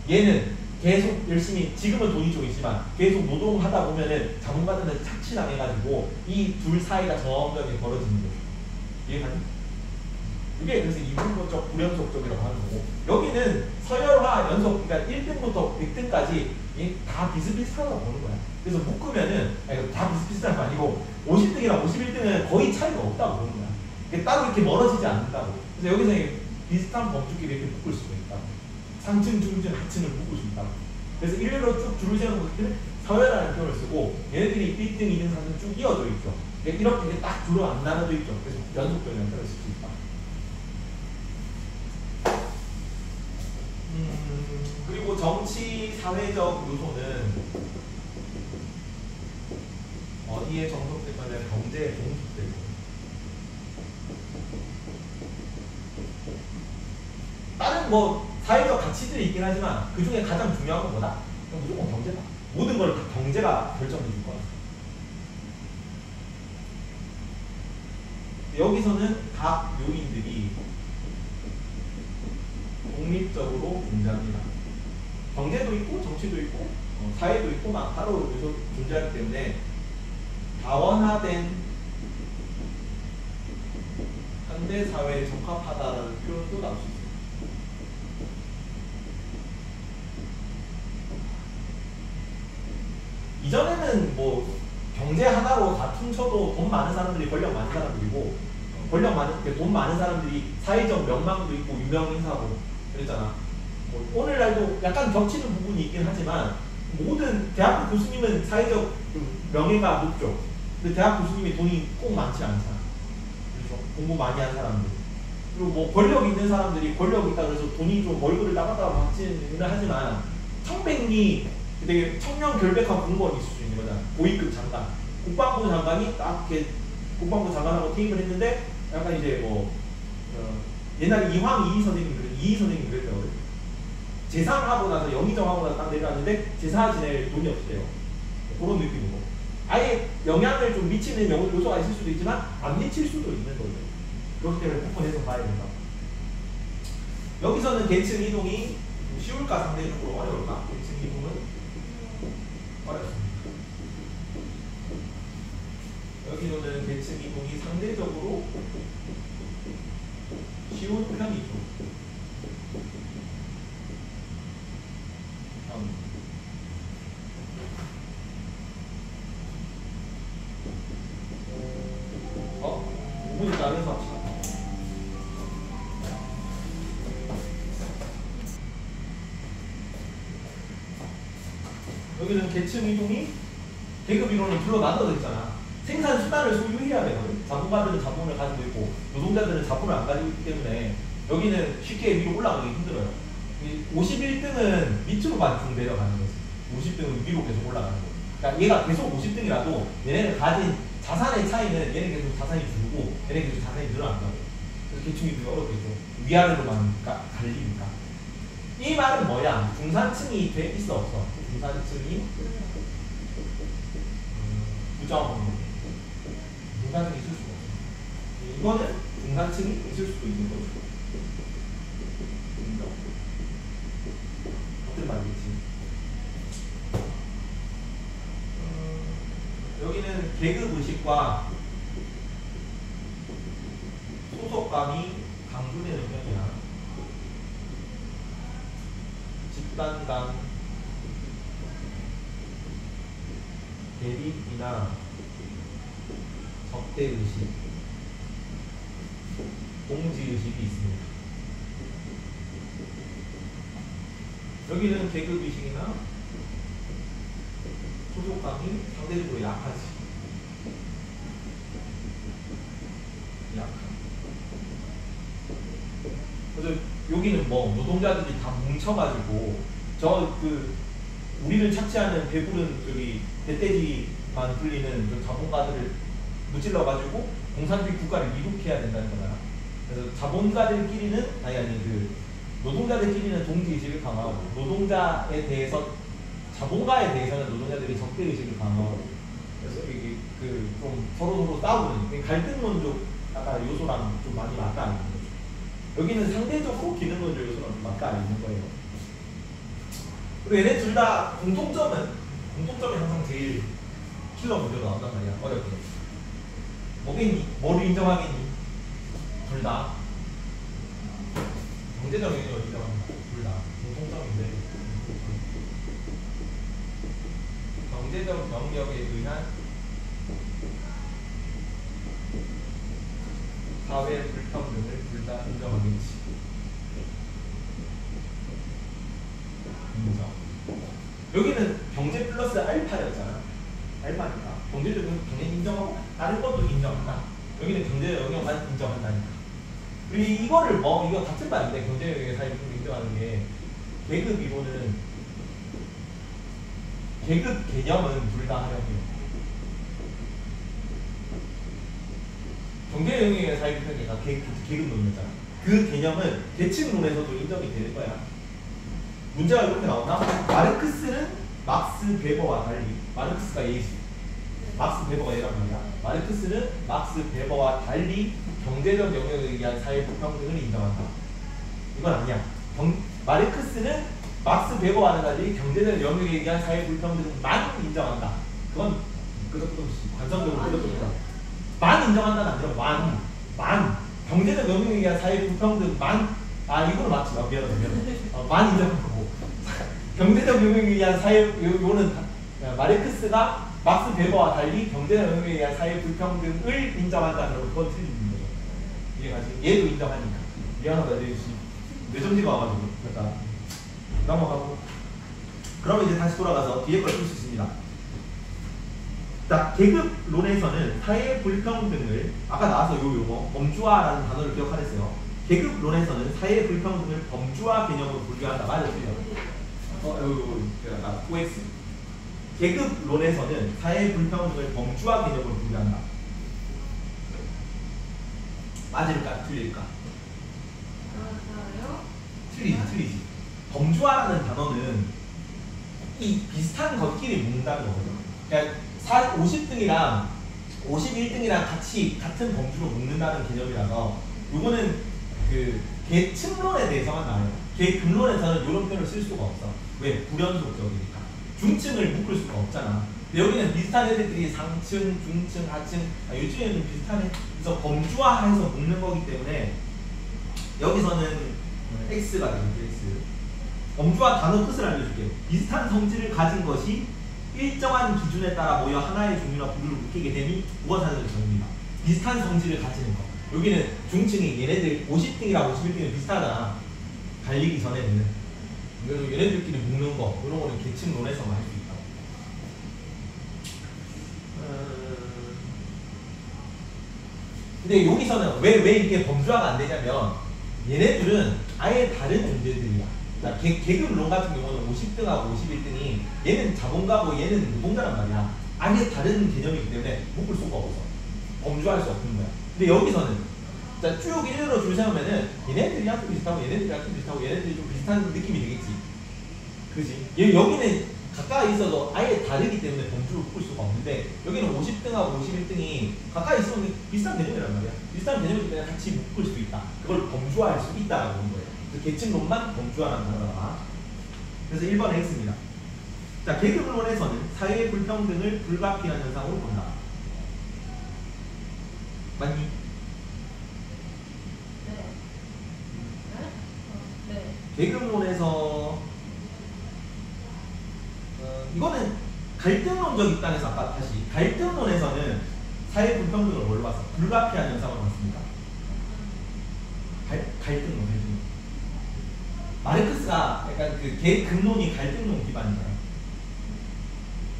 얘는 계속 열심히, 지금은 돈이 좀 있지만 계속 노동하다 보면은 자본가들은 착취당해가지고 이 둘 사이가 점점 벌어지는 거죠. 이해가니? 이게 그래서 이분법적 불연속적이라고 하는 거고, 여기는 서열화 연속, 그러니까 1등부터 100등까지 다 비슷비슷하다고 보는 거야. 그래서 묶으면은, 다 비슷비슷한 거 아니고 50등이랑 51등은 거의 차이가 없다고 보는 거야. 따로 이렇게 멀어지지 않는다고. 그래서 여기서 비슷한 범주끼리 이렇게 묶을 수가 있다고. 상층, 중층, 하층을 묶을 수 있다고. 그래서 일렬로 쭉 줄을 세우는 것들은 서열화라는 표현을 쓰고, 얘네들이 1등, 2등, 3등 쭉 이어져 있죠. 이렇게 딱 줄로 안 나눠져 있죠. 그래서 연속적이라는 표현을 쓸 수 있다. 그리고 정치, 사회적 요소는 어디에 정속될 거냐면 경제에 종속되고, 다른 뭐 사회적 가치들이 있긴 하지만 그 중에 가장 중요한 건 뭐다? 무조건 경제다. 모든 걸 다 경제가 결정해 줄 거야. 여기서는 각 요인들이 독립적으로 존재합니다. 경제도 있고 정치도 있고 사회도 있고 막 따로 존재하기 때문에 다원화된 현대 사회에 적합하다라는 표현도 나올 수 있습니다. 이전에는 뭐 경제 하나로 다 퉁쳐도 돈 많은 사람들이 권력 많은 사람들이고, 돈 많은 사람들이 사회적 명망도 있고 유명 인사고 그랬잖아. 오늘날도 약간 겹치는 부분이 있긴 하지만 모든 대학교 교수님은 사회적 명예가 높죠. 근데 대학 교수님이 돈이 꼭 많지 않잖아. 그렇죠? 공부 많이 한 사람들. 그리고 뭐 권력 있는 사람들이 권력 있다 그래서 돈이 좀 월급을 따박따박 받지는 하지만 청백리 되게 청년 결백한 공무원이 있을 수 있는 거잖아. 고위급 장관. 국방부 장관이 딱 이렇게 국방부 장관하고 퇴임을 했는데 약간 이제 뭐 옛날에 이희 선생님 그랬더라고요. 재상하고 나서 영의정하고 나서 딱 내려왔는데 제사 지낼 돈이 없대요. 그런 느낌으로. 아예 영향을 좀 미치는 요소가 있을 수도 있지만 안 미칠 수도 있는 거죠. 그렇기 때문에 구분해서 봐야 된다. 여기서는 계층 이동이 쉬울까 상대적으로 어려울까? 계층 이동은 어렵습니다. 여기서는 계층 이동이 상대적으로 쉬운 편이죠. 부분을 나눠서 합시다. 여기는 계층 이동이 계급 이론은 둘로 나눠져 있잖아. 생산 수단을 소유해야 되거든. 자본가들은 자본을 가지고 있고 노동자들은 자본을 안 가지고 있기 때문에 여기는 쉽게 위로 올라가기 힘들어요. 51등은 밑으로만 쭉 내려가는 거지. 50등은 위로 계속 올라가는 거지. 그러니까 얘가 계속 50등이라도 얘네는 가진 자산의 차이는 얘는 계속 자산이 줄고 얘는 계속 자산이 늘어난다고. 그래서 계층이 되게 어렵겠죠. 위아래로만 갈리니까. 이 말은 뭐야? 중산층이 돼 있어 없어? 중산층이 부정합니다. 중산층이 있을 수가 없어. 이거는 중산층이 있을 수도 있는 거죠. 어떤 말이겠지? 여기는 계급의식과 소속감이 강조되는 편이야. 집단 간 대립이나 적대의식, 동지의식이 있습니다. 여기는 계급의식이나 소속감이 상대적으로 약하지. 약한. 그래서 여기는 뭐 노동자들이 다 뭉쳐가지고 우리를 착취하는 배부른 배떼지만 불리는 자본가들을 무찔러가지고 공산주의 국가를 이룩해야 된다는 거잖아. 그래서 자본가들끼리는 노동자들끼리는 동지의식을 강화하고 자본가에 대해서는 노동자들이 적대의식을 강화하고, 그래서 이게 좀 서로 싸우는 갈등론적 약간 요소랑 좀 많이 맞닿아 있는 거죠. 여기는 상대적으로 기능론적 요소랑 좀 맞닿아 있는 거예요. 그리고 얘네 둘 다 공통점이 항상 제일 킬러 문제로 나온단 말이야. 어렵게. 뭐겠니? 뭐를 인정하겠니? 둘 다 경제적 영역을 인정합니다. 둘 다 공통점인데, 경제적 영역에 의한 사회 불평등을 둘 다 인정하겠지. 인정. 여기는 경제 플러스 알파였잖아. 알파니까 경제적으로 당연히 인정하고 다른 것도 인정한다. 여기는 경제적 영역만 인정한다니까. 그리고 이거를 이거 같은 말인데, 경제적 영역의 사회 불평등 인정하는 게, 계급 이론은 계급 개념은 둘 다 하려고 해요. 경제 영역의 사회 불평등이 계급론이었잖아. 그 개념은 계층론에서도 인정이 되는 거야. 문제가 이렇게 나온다. 마르크스는 막스 베버와 달리, 마르크스가 예시, 막스 베버가 얘란 말이야. 마르크스는 막스 베버와 달리 경제적 영역에 의한 사회 불평등을 인정한다. 이건 아니야. 마르크스는 막스 베버와는 달리 경제적 영역에 의한 사회 불평등만 인정한다. 그건 관성적으로 끄덕끄덕. 만 인정한다는 아니라 만 경제적 영역에 의한 사회 불평등만, 이거는 맞지. 미안하다. 만 인정하고 경제적 영역에 의한 요는 마르크스가 막스 베버와 달리 경제적 영역에 의한 사회 불평등을 인정한다. 그러면 그건 틀린 거죠. 이해가지? 얘도 인정하니까. 미안하다. 내 점지가 와가지고. 그러니까 넘어가고. 그러면 이제 다시 돌아가서 뒤에 걸 쓸 수 있습니다. 자, 계급론에서는 사회 불평등을, 아까 나와서 요거 범주화라는 단어를 기억하랬어요. 계급론에서는 사회 불평등을 범주화 개념으로 분류한다. 맞았어요. OX. 계급론에서는 사회 불평등을 범주화 개념으로 분류한다. 맞을까? 틀릴까? 틀리지. 범주화라는 단어는 이 비슷한 것끼리 묶는다는 거거든요. 그러니까 50등이랑 51등이랑 같은 범주로 묶는다는 개념이라서, 요거는 계층론에 대해서만 나와요. 계급론에서는 이런 표현을 쓸 수가 없어. 왜? 불연속적이니까. 중층을 묶을 수가 없잖아. 근데 여기는 비슷한 애들끼리 상층, 중층, 하층, 요즘에는 비슷한 애. 그래서 범주화해서 묶는 거기 때문에 여기서는 X가 되겠죠. X. 범주화 단어 뜻을 알려줄게요. 비슷한 성질을 가진 것이 일정한 기준에 따라 모여 하나의 종류나 부류를 묶이게 되니 무엇하는 정의입니다. 비슷한 성질을 가지는 거. 여기는 중층이 얘네들 50등이랑 51등이 비슷하잖아. 갈리기 전에는. 그래서 얘네들끼리 묶는 거, 이런 거는 계층론에서만 할 수 있다고. 근데 여기서는 왜 이렇게 범주화가 안 되냐면, 얘네들은 아예 다른 존재들이야. 계급론 같은 경우는 50등하고 51등이 얘는 자본가고 얘는 노동자란 말이야. 아예 다른 개념이기 때문에 묶을 수가 없어. 범주할 수 없는 거야. 근데 여기서는 자, 쭉 일렬로 줄 세우면은 얘네들이랑 좀 비슷하고 얘네들이랑 좀 비슷하고 얘네들이 좀 비슷한 느낌이 되겠지. 그지? 여기는 가까이 있어도 아예 다르기 때문에 범주를 묶을 수가 없는데 여기는 50등하고 51등이 가까이 있으면 비슷한 개념이란 말이야. 비슷한 개념이기 때문에 같이 묶을 수 있다. 그걸 범주화할 수 있다라고 보는 거예요. 그래서 계층론만 범주화라는 단어다. 그래서 1번에 X입니다. 자, 계급론에서는 사회의 불평등을 불가피한 현상으로 본다. 맞니? 네. 네. 계급론에서 이거는 갈등론적 입장에서 아까 다시 갈등론에서는 사회 불평등을 뭘로 봤어? 불가피한 현상으로 봤습니다. 갈등론. 마르크스가 약간 그 계급론이 갈등론 기반이잖아요.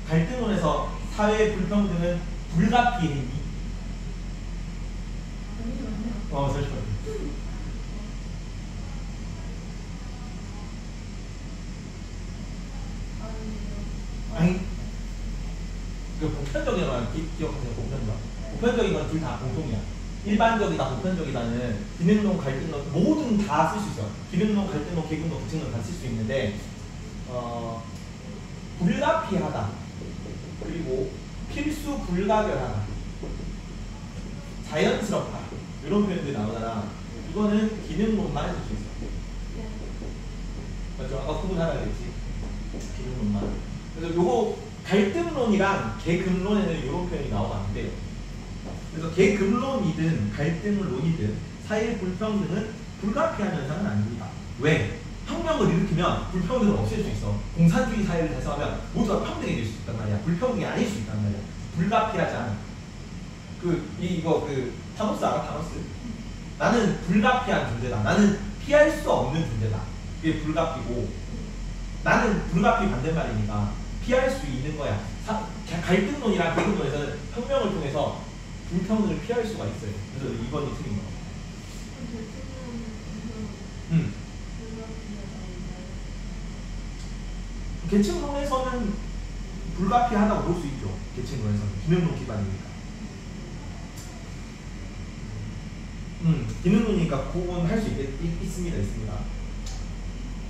갈등론에서 사회 불평등은 불가피해. 잠시만요. 아니, 그 보편적인 건 기억하세요. 보편적인 건 둘 다 공통이야. 일반적이다, 보편적이다는 기능론, 갈등론 모든 다 쓸 수 있어. 기능론, 갈등론, 계급론, 계층론 다 쓸 수 있는데 불가피하다 그리고 필수 불가결하다, 자연스럽다 이런 표현들이 나오잖아. 이거는 기능론만 쓸 수 있어. 맞죠? 아까 구분하라 그랬지. 기능론만. 그래서 요거 갈등론이랑 계급론에는 이런 표현이 나오면 안 돼요. 그래서 계급론이든 갈등론이든 사회 불평등은 불가피한 현상은 아닙니다. 왜? 혁명을 일으키면 불평등을 없앨 수 있어. 공산주의 사회를 달성하면 모두가 평등해질 수 있단 말이야. 불평등이 아닐 수 있단 말이야. 불가피하지 않아. 이거 타노스 알아? 타노스? 나는 불가피한 존재다. 나는 피할 수 없는 존재다. 그게 불가피고, 나는 불가피 반대말이니까 피할 수 있는 거야. 갈등론이랑 계급론에서는 혁명을 통해서 불평등을 피할 수가 있어요. 그래서 2번이 틀린 거. 계층론에서는 불가피하다고 볼 수 있죠. 계층론에서는 기능론 기반이니까. 기능론이니까 구분할 수 있습니다.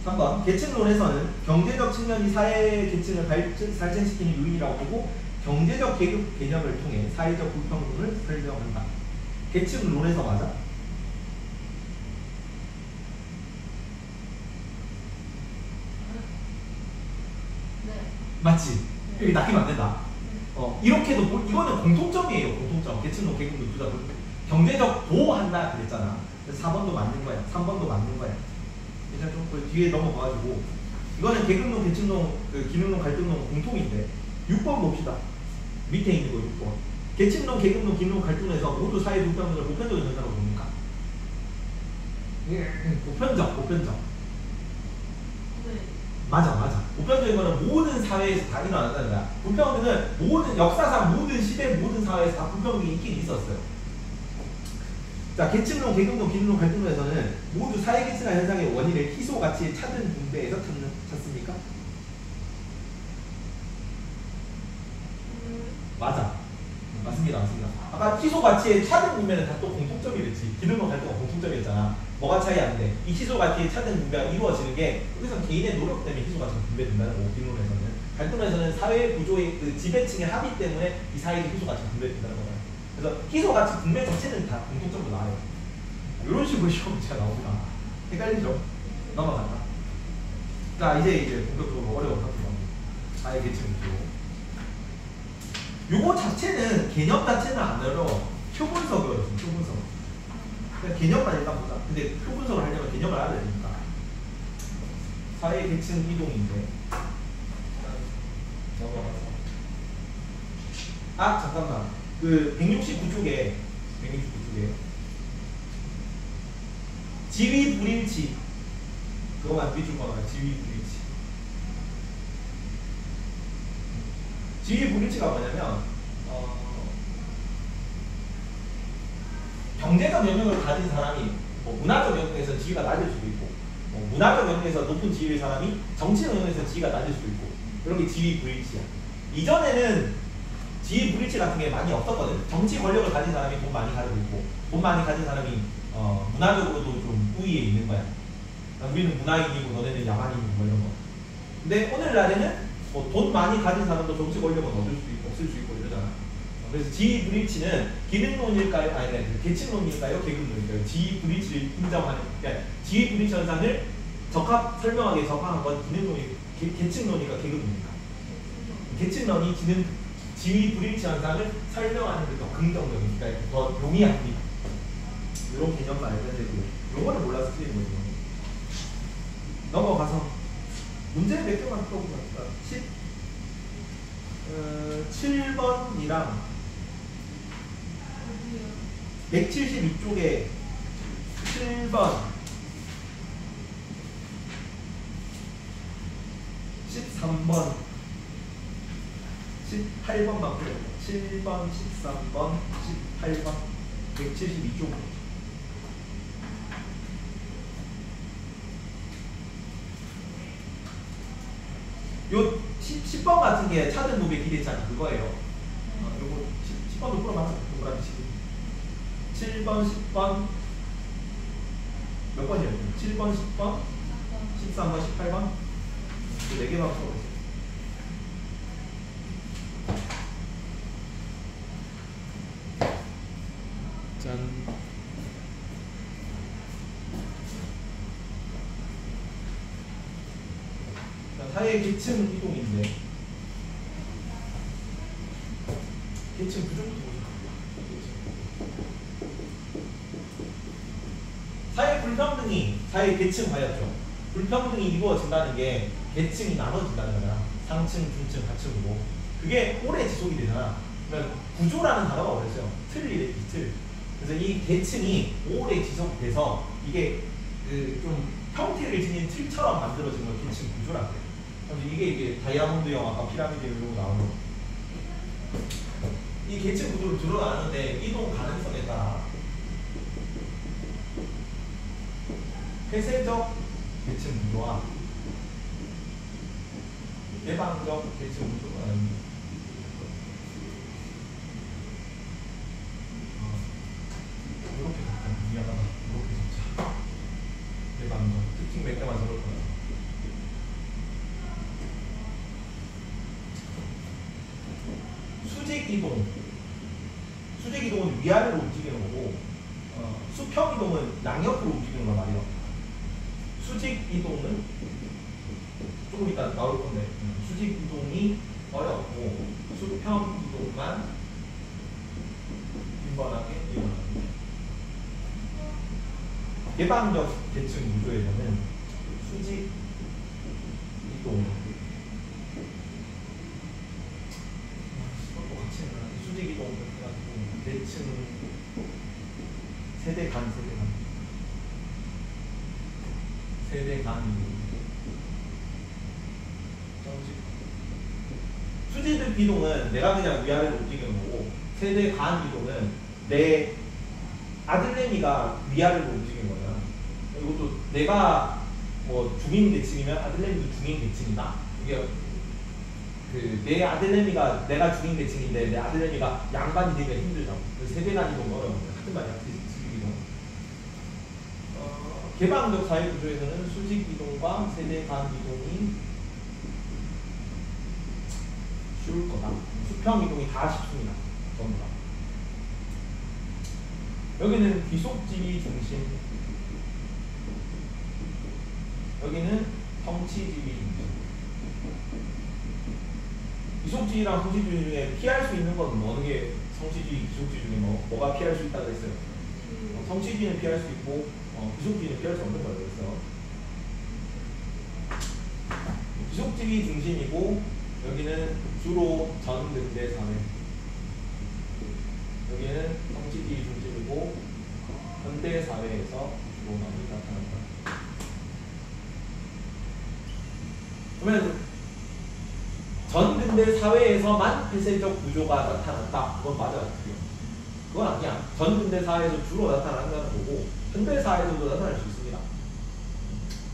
3번 계층론에서는 경제적 측면이 사회 계층을 발전시키는 요인이라고 보고 경제적 계급 개념을 통해 사회적 불평등을 설명한다. 계층론에서 맞아? 네. 맞지? 여기 낚이면 안 된다. 이렇게도 이거는 공통점이에요. 공통점. 계층론, 계급론 둘 다 경제적 보호한다 그랬잖아. 그래서 4번도 맞는 거야. 3번도 맞는 거야. 일단 좀 뒤에 넘어가가지고 이거는 계급론, 계층론, 기능론, 갈등론 공통인데 6번 봅시다. 밑에 있는 거 6번. 계층론, 계급론, 기능론, 갈등론에서 모두 사회 불평등을 보편적인 현상으로 봅니까? 보편적. 네. 맞아. 보편적인 거는 모든 사회에서 다 일어난다는 거야. 불평등은 모든 역사상 모든 시대 모든 사회에서 다 불평등이 있긴 있었어요. 자, 계층론, 계급론, 기능론, 갈등론에서는 모두 사회계층화 현상의 원인을 희소 가치의 차등 분배에서 찾습니까? 맞아. 맞습니다. 아까 희소 가치의 차등 분배는 다 또 공통점이랬지. 기능론, 갈등론 공통점이었잖아. 뭐가 차이 안 돼? 이 희소 가치의 차등 분배가 이루어지는 게 여기서 개인의 노력 때문에 희소 가치가 분배된다는 거고, 기능론에서는. 갈등론에서는 사회 구조의 지배층의 합의 때문에 이 사회의 희소 가치가 분배된다는 거잖아. 그래서 희소 가치 분배 자체는 다 공통점으로 나와요. 이런 식으로 시험 문제가 나옵니다. 헷갈리죠? 넘어간다. 자, 이제 본격적으로 어려운 파트 나옵니다. 사회 계층 구조. 요거 자체는 개념 자체는 안 어려워. 표분석이 어렵습니다. 표분석. 그냥 개념만 일단 보자. 근데 표분석을 하려면 개념을 알아야 되니까. 사회 계층 이동인데. 넘어가서. 잠깐만. 169쪽에 지위 불일치 그거만 밑줄 거나 지위 불일치. 지위 불일치가 뭐냐면 경제적 영역을 가진 사람이 문화적 영역에서 지위가 낮을 수도 있고 문화적 영역에서 높은 지위의 사람이 정치적 영역에서 지위가 낮을 수도 있고 이런 게 지위 불일치야. 이전에는 지위 불일치 같은 게 많이 없었거든. 정치 권력을 가진 사람이 돈 많이 가지고 있고 돈 많이 가진 사람이 문화적으로도 좀 우위에 있는 거야. 우리는 문화인이고 너네는 야만인이고 뭐 이런 거. 근데 오늘날에는 뭐 돈 많이 가진 사람도 정치 권력은 얻을 수 있고 없을 수 있고 이러잖아. 그래서 지위 불일치는 기능론일까요? 아니, 계층론일까요? 계급론일까요? 지위 불일치를 인정하는, 그러니까 지위 불일치 현상을 설명하기에 적합한 건 기능론이, 계층론이니까 계급론이니까. 계층론이 지위 불일치 현상을 설명하는 게 더 긍정적인, 그러니까 더 용이합니다. 이런 개념만 알면 되고, 용어를 몰라서 틀리는 거죠. 넘어가서 문제를 몇 개만 풀어보면 7번이랑 172쪽에 7번 13번 18번만 풀어요. 7번, 13번, 18번 172쪽. 요 10번 같은 게 차등 부배 기대잖아. 그거예요. 요거 10번도 풀어봤어. 동그라미 치고. 7번, 10번 몇 번이에요? 7번, 10번, 13번, 18번 그 4개만 풀어보세요. 짠. 사회 계층 이동인데 계층 구조부터 보시면 사회 불평등이 사회 계층화였죠. 불평등이 이루어진다는 게 계층이 나눠진다는 거야. 상층, 중층, 하층으로. 그게 오래 지속이 되잖아. 그러니까 구조라는 단어가 어렸어요. 틀이래, 틀. 그래서 이 계층이 오래 지속돼서 이게 좀 형태를 지닌 틀처럼 만들어진 걸 계층 구조라고 해요. 이게 다이아몬드형 아까 피라미드 이런 거 나오는 거. 이 계층 구조를 드러나는데 이동 가능성에 따라 폐쇄적 계층 구조와 개방적 계층 구조가 이렇게 적자. 미안하다. 이렇게 적자. 개방적 특징 몇 개만 적을 거야. 수직 이동은 위아래로 움직이는 거고, 수평 이동은 양옆으로 움직이는 거 말이에요. 수직 이동은 조금 이따 나올 건데, 수직 이동이 어렵고 수평 이동만 빈번하게 일어납니다. 개방적 계층 구조에서는 수직 이동 수직 이동 해가지고 계층 세대 간 수직 이동은 내가 그냥 위아래로 움직이는 거고, 세대 간 이동은 내 아들내미가 위아래로 움직이는 거잖아. 이것도 내가 뭐 중인 계층이면 아들내미도 중인 계층이다. 이게 내 아들내미가 내가 중인 계층인데 내 아들내미가 양반이 되면 힘들다고. 세대 간 이동 어려운 거야. 같은 말이야. 수직 이동. 개방적 사회 구조에서는 수직 이동과 세대 간 이동이 쉬울 거다. 수평 이동이 다 쉽습니다. 전부 다. 여기는 귀속지위 중심, 여기는 성취지위 중심. 귀속지위랑 성취지위 중에 피할 수 있는 건 어느 게 성취지위, 귀속지위 중에 뭐가 피할 수 있다고 했어요? 성취지위는 피할 수 있고 귀속지위는 피할 수 없는 거라고 했어. 귀속지위 중심이고 여기는 주로 전근대 사회, 여기는 성취지위 중심이고 현대 사회에서 주로 많이 나타난다. 그러면 전근대 사회에서만 폐쇄적 구조가 나타났다. 그건 맞아요. 그건 아니야. 전근대 사회에서 주로 나타난다는 거고 현대 사회에서도 나타날 수 있습니다.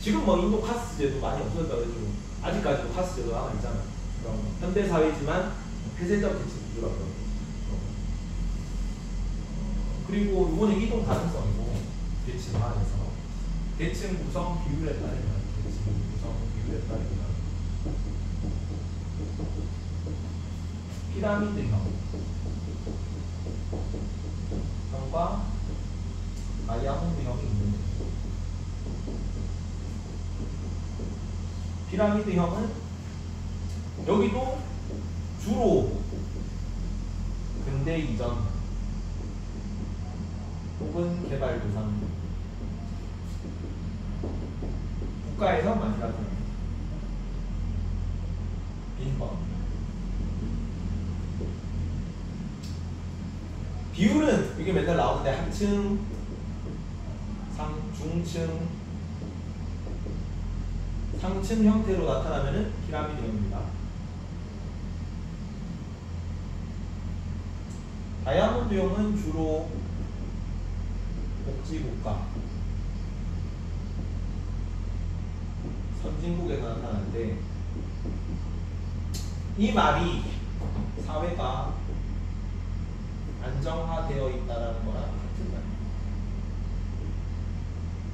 지금 뭐 인도 카스트 제도 많이 없어졌다고 해도 아직까지도 카스트 제도 남아있잖아. 그럼 현대 사회지만 폐쇄적 계층 구조라고. 그리고 이거는 이동 가능성이고 대칭 안에서 대칭 구성 비율에 따르면 대칭 구성 비율에 따르면 피라미드형과 다이아몬드형이 있는데 피라미드형은 여기도 주로 근대 이전 혹은 개발도상 국가에서 만들어진 빈번 비율은 이게 맨날 나오는데 하층, 중층, 상층 형태로 나타나면은 피라미드형입니다. 다이아몬드형은 주로 복지국가, 선진국에서 나타나는데 이 말이 사회가 안정화되어 있다는 거랑 같은 말이에요.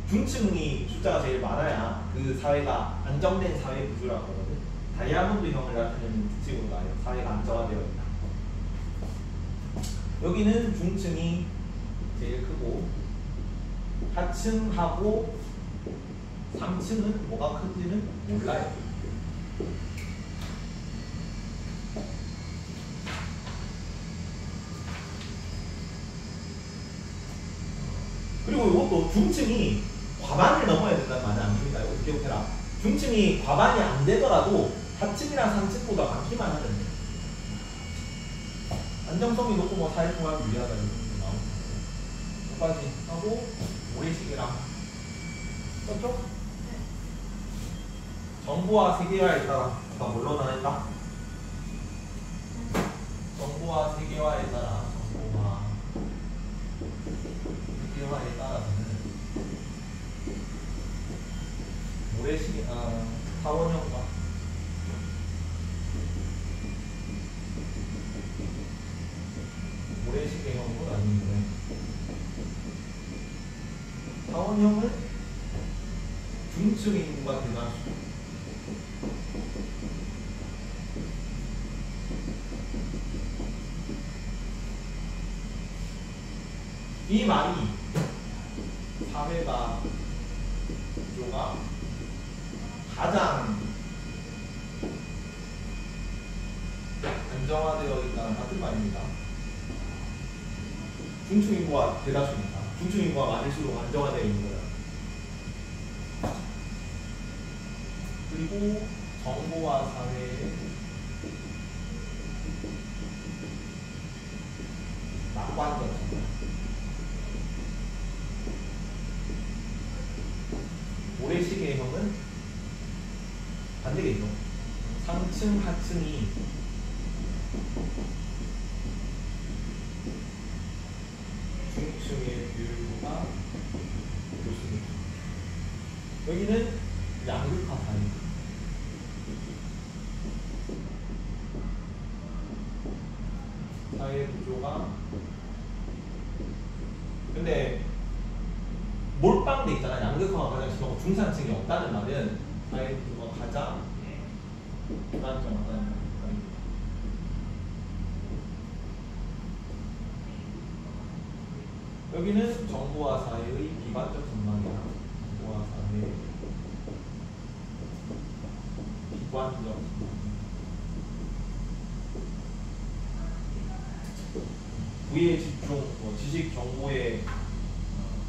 중층이 숫자가 제일 많아야 그 사회가 안정된 사회 구조라고 하거든. 다이아몬드형을 나타내는 특징으로 나요. 사회가 안정화되어 있다. 여기는 중층이 제일 크고 하층하고 상층은 뭐가 큰지는 몰라요. 그리고 이것도 중층이 과반을 넘어야 된다는 말은 아닙니다. 이거 기억해라. 중층이 과반이 안 되더라도 하층이랑 상층보다 많기만 하면 돼. 안정성이 높고 뭐 사회통합 유리하다 이런 거 나오고 여기까지 하고 모래시계랑 썼죠? 정보와 세계화에 따라 아까 뭘로 나눴다? 정보와 세계화에 따라 정보와 세계화에 따라서는 모래시계 타원형과 모래시계형도 나뉘는데 타원형은 중층 인구가 대다수 이 말이 사회가 구조가 가장 안정화되어 있다는 같은 말입니다. 중층 인구가 대다수입니다. 중층 인구가 많을수록 안정화되어 있는 거예요. 그리고 정보와 사회의 낙관적 모래시계형은 반대겠죠. 상층, 하층이 중층의 비율보다 좋습니다. 여기는 양극화 사회. 사회 구조가 근데 몰빵돼 있잖아. 양극화가 가장 심하고 중산층이 없다는 말은 사회 구조가 가장 불안정하다는 말입니다. 여기는 정보와 사회의 비관적 전망이야. 정보와 사회의 비관적 전망. 부의 집중, 지식 정보의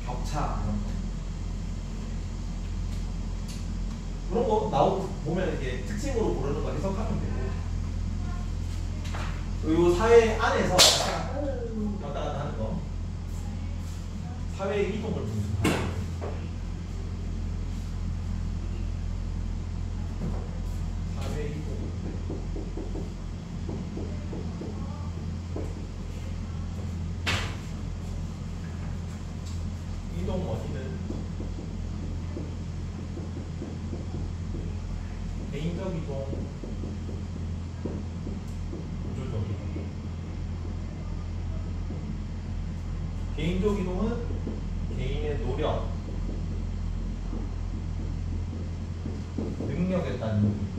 격차 이런 거. 그런 거 보면 이렇게 특징으로 고르는 거 해석하면 되고. 그리고 사회 안에서 왔다 갔다 하는 거. 사회의 이동을 분석하는 거. 사회 이동. 이동 원인은 개인적 이동, 구조적 이동. 인격 이동은 개인의 노력, 능력에 따른 이동입니다.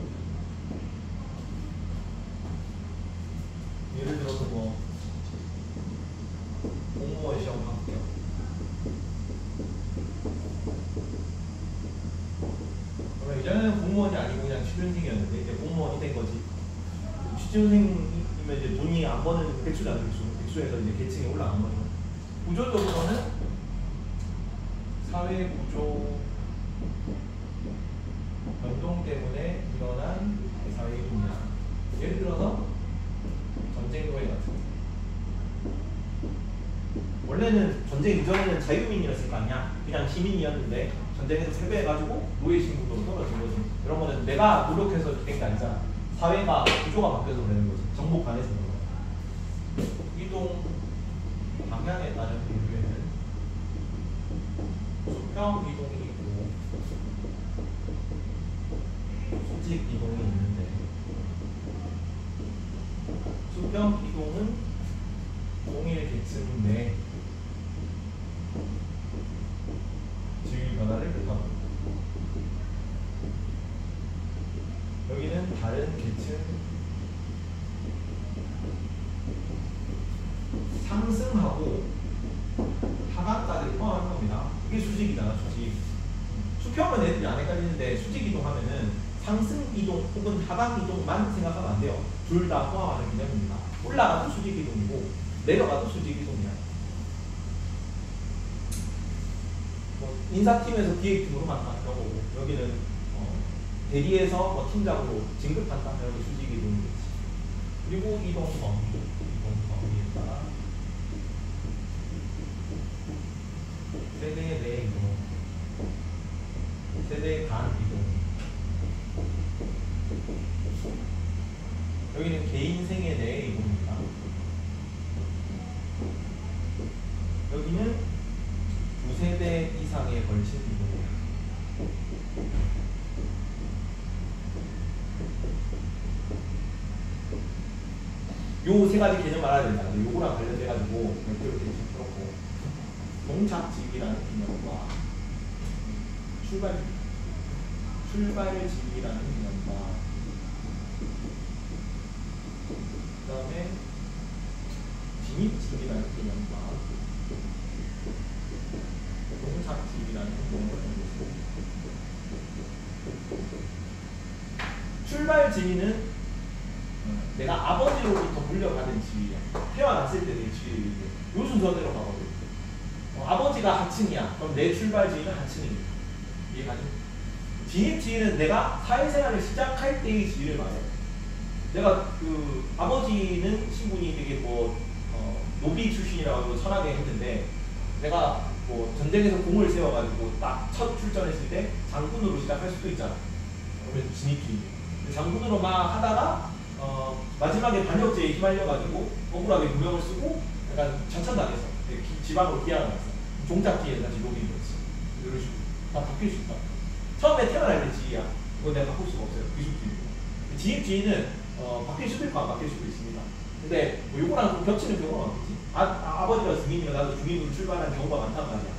예를 들어서 뭐 공무원 시험 합격, 그러면 이전에는 공무원이 아니고 그냥 취준생이었는데 이제 공무원이 된 거지. 취준생이면 이제 돈이 안 버는 백수잖아요. 백수에서 이제 계층이 올라간 거죠. 구조적으로는 사회 구조 변동 때문에 일어난 사회 이동이야. 예를 들어서 전쟁 노예 같은 거. 원래는 전쟁 이전에는 자유민이었을 거 아니야. 그냥 시민이었는데 전쟁에서 패배해가지고 노예 신분으로 떨어진 거지. 그런 거는 내가 노력해서 된 게 아니잖아. 사회가 구조가 바뀌어서 그러는 거지. 정복관에서 그런 거야. 이동 방향에 따른 분류에는 수평 이동이 있고 수직 이동이 있는데, 수평 이동은 동일 계층 내 지위 변화를 뜻하고, 여기는 다른 계층 상승하고 하강까지 포함하는 겁니다. 이게 수직이잖아, 수직. 수평은 애들이 안 헷갈리는데 수직 이동하면은 상승 이동 혹은 하강 이동만 생각하면 안 돼요. 둘 다 포함하는 개념입니다. 올라가도 수직 이동이고 내려가도 수직 이동이야. 뭐 인사팀에서 기획팀으로 만나는 거고, 여기는 대리에서 뭐 팀장으로 진급한다, 여기 수직 이동이겠지. 그리고 이동 범위에 따라 세대 내 이동, 세대 간 이동. 여기는 개인 생애 내의 이동입니다. 여기는 두 세대 이상에 걸친 이동입니다. 요 세 가지 개념 알아야 된다. 요거랑 관련돼가지고 이렇게 그렇고, 동착지기라는 개념과 출발지기라는 개념과 그 다음에 진입지기라는 개념과 동착지기라는 개념을 알겠습니다. 출발지기는 내가 아버지로부터 물려받은 지위야. 태어났을 때 내 지위인데 요 순서대로 가거든. 아버지가 하층이야. 그럼 내 출발지위는 하층입니다. 이해가죠? 진입지위는 내가 사회생활을 시작할 때의 지위를 말해. 내가 그 아버지는 신분이 되게 노비 출신이라고 천하게 했는데, 내가 뭐 전쟁에서 공을 세워가지고 딱 첫 출전했을 때 장군으로 시작할 수도 있잖아. 그러면 진입지위. 장군으로 막 하다가 마지막에 반역죄에 휘말려가지고 억울하게 무명을 쓰고 약간 좌천당해서 지방으로 귀향을 했어. 종착지에 다시 노비인 거지. 이런 식으로 다 바뀔 수 있다. 처음에 태어날 때 지위야. 그건 내가 바꿀 수가 없어요. 귀속지위고. 진입지위는 바뀔 수도 있고 안 바뀔 수도 있습니다. 근데 뭐 요거랑 좀 겹치는 경우가 많겠지. 아버지가 중인이면 나도 중인으로 출발한 경우가 많단 말이야.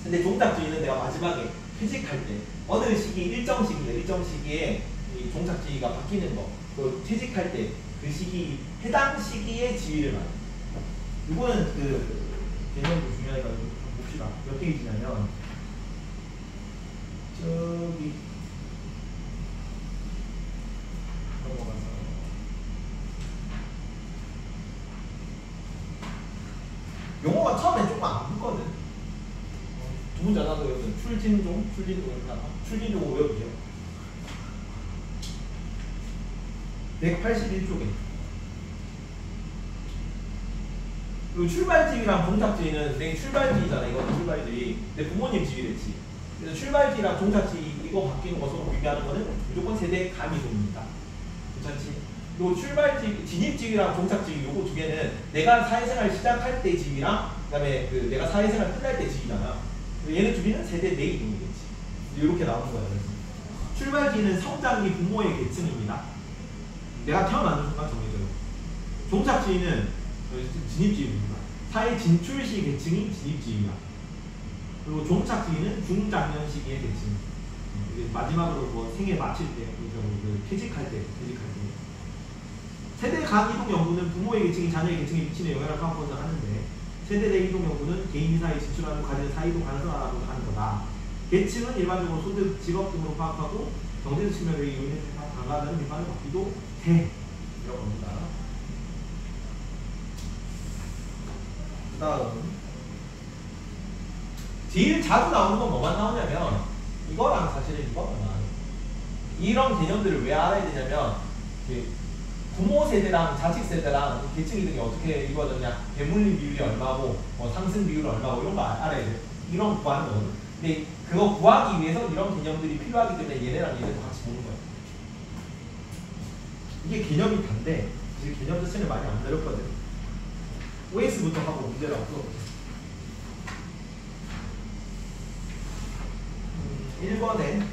근데 종착지위는 내가 마지막에 퇴직할 때 어느 시기 일정 시기에 이 종착지위가 바뀌는 거, 또 퇴직할 때 그 시기 해당 시기의 지위를 말해. 이거는 그 개념도 중요해가지고 좀 봅시다. 몇 페이지냐면 저기 넘어가서 용어가 처음엔 조금 안 붙거든. 두 문자 나도 여기 출진종 이렇게 하나. 출진종을 외워주세요. 181쪽에 그 출발지위랑 종착지위는 내 출발지위잖아. 이거 출발지위. 내 부모님 지위랬지. 그래서 출발지위랑 종착지위 이거 바뀌는 것으로 의미하는 거는 무조건 세대 감이동입니다. 괜찮지? 요 출발지위, 진입지위랑 종착지위 요거 두 개는 내가 사회생활 시작할 때 지위랑 그다음에 그 내가 사회생활 끝날 때 지위잖아. 얘네 두 개는 세대 내 이동이겠지. 이렇게 나오는 거야. 출발지위는 성장기 부모의 계층입니다. 내가 태어나는 순간 정해져요. 종착지위는 진입지위입니다. 사회 진출 시 계층이 진입지위야. 그리고 종착지위는 중장년 시기의 계층. 이게 마지막으로 뭐 생애 마칠 때, 그 퇴직할 때. 세대 간 이동 연구는 부모의 계층이 자녀의 계층에 미치는 영향을 파악하고자 하는데, 세대 내 이동 연구는 개인이 사회에 진출하고 가진 사이동 가능성을 알아보자 하는 거다. 계층은 일반적으로 소득, 직업 등으로 파악하고 경제적 측면으로 이용해 강화하는 비판을 받기도 해. 이라고 합니다. 그 다음 제일 자주 나오는 건 뭐만 나오냐면 이거랑 사실은 이거만 나와요. 이런 개념들을 왜 알아야 되냐면 부모 세대랑 자식 세대랑 계층 이동이 어떻게 이루어졌냐, 배물림 비율이 얼마고 상승 비율이 얼마고 이런 거 알아야 돼요. 이런 구하는 거거든. 근데 그거 구하기 위해서 이런 개념들이 필요하기 때문에 얘네랑 얘네도 같이 보는 거예요. 이게 개념이 단데 이제 개념 자체는 많이 안 어렵거든. OS부터 하고 문제를 풀어. 1번에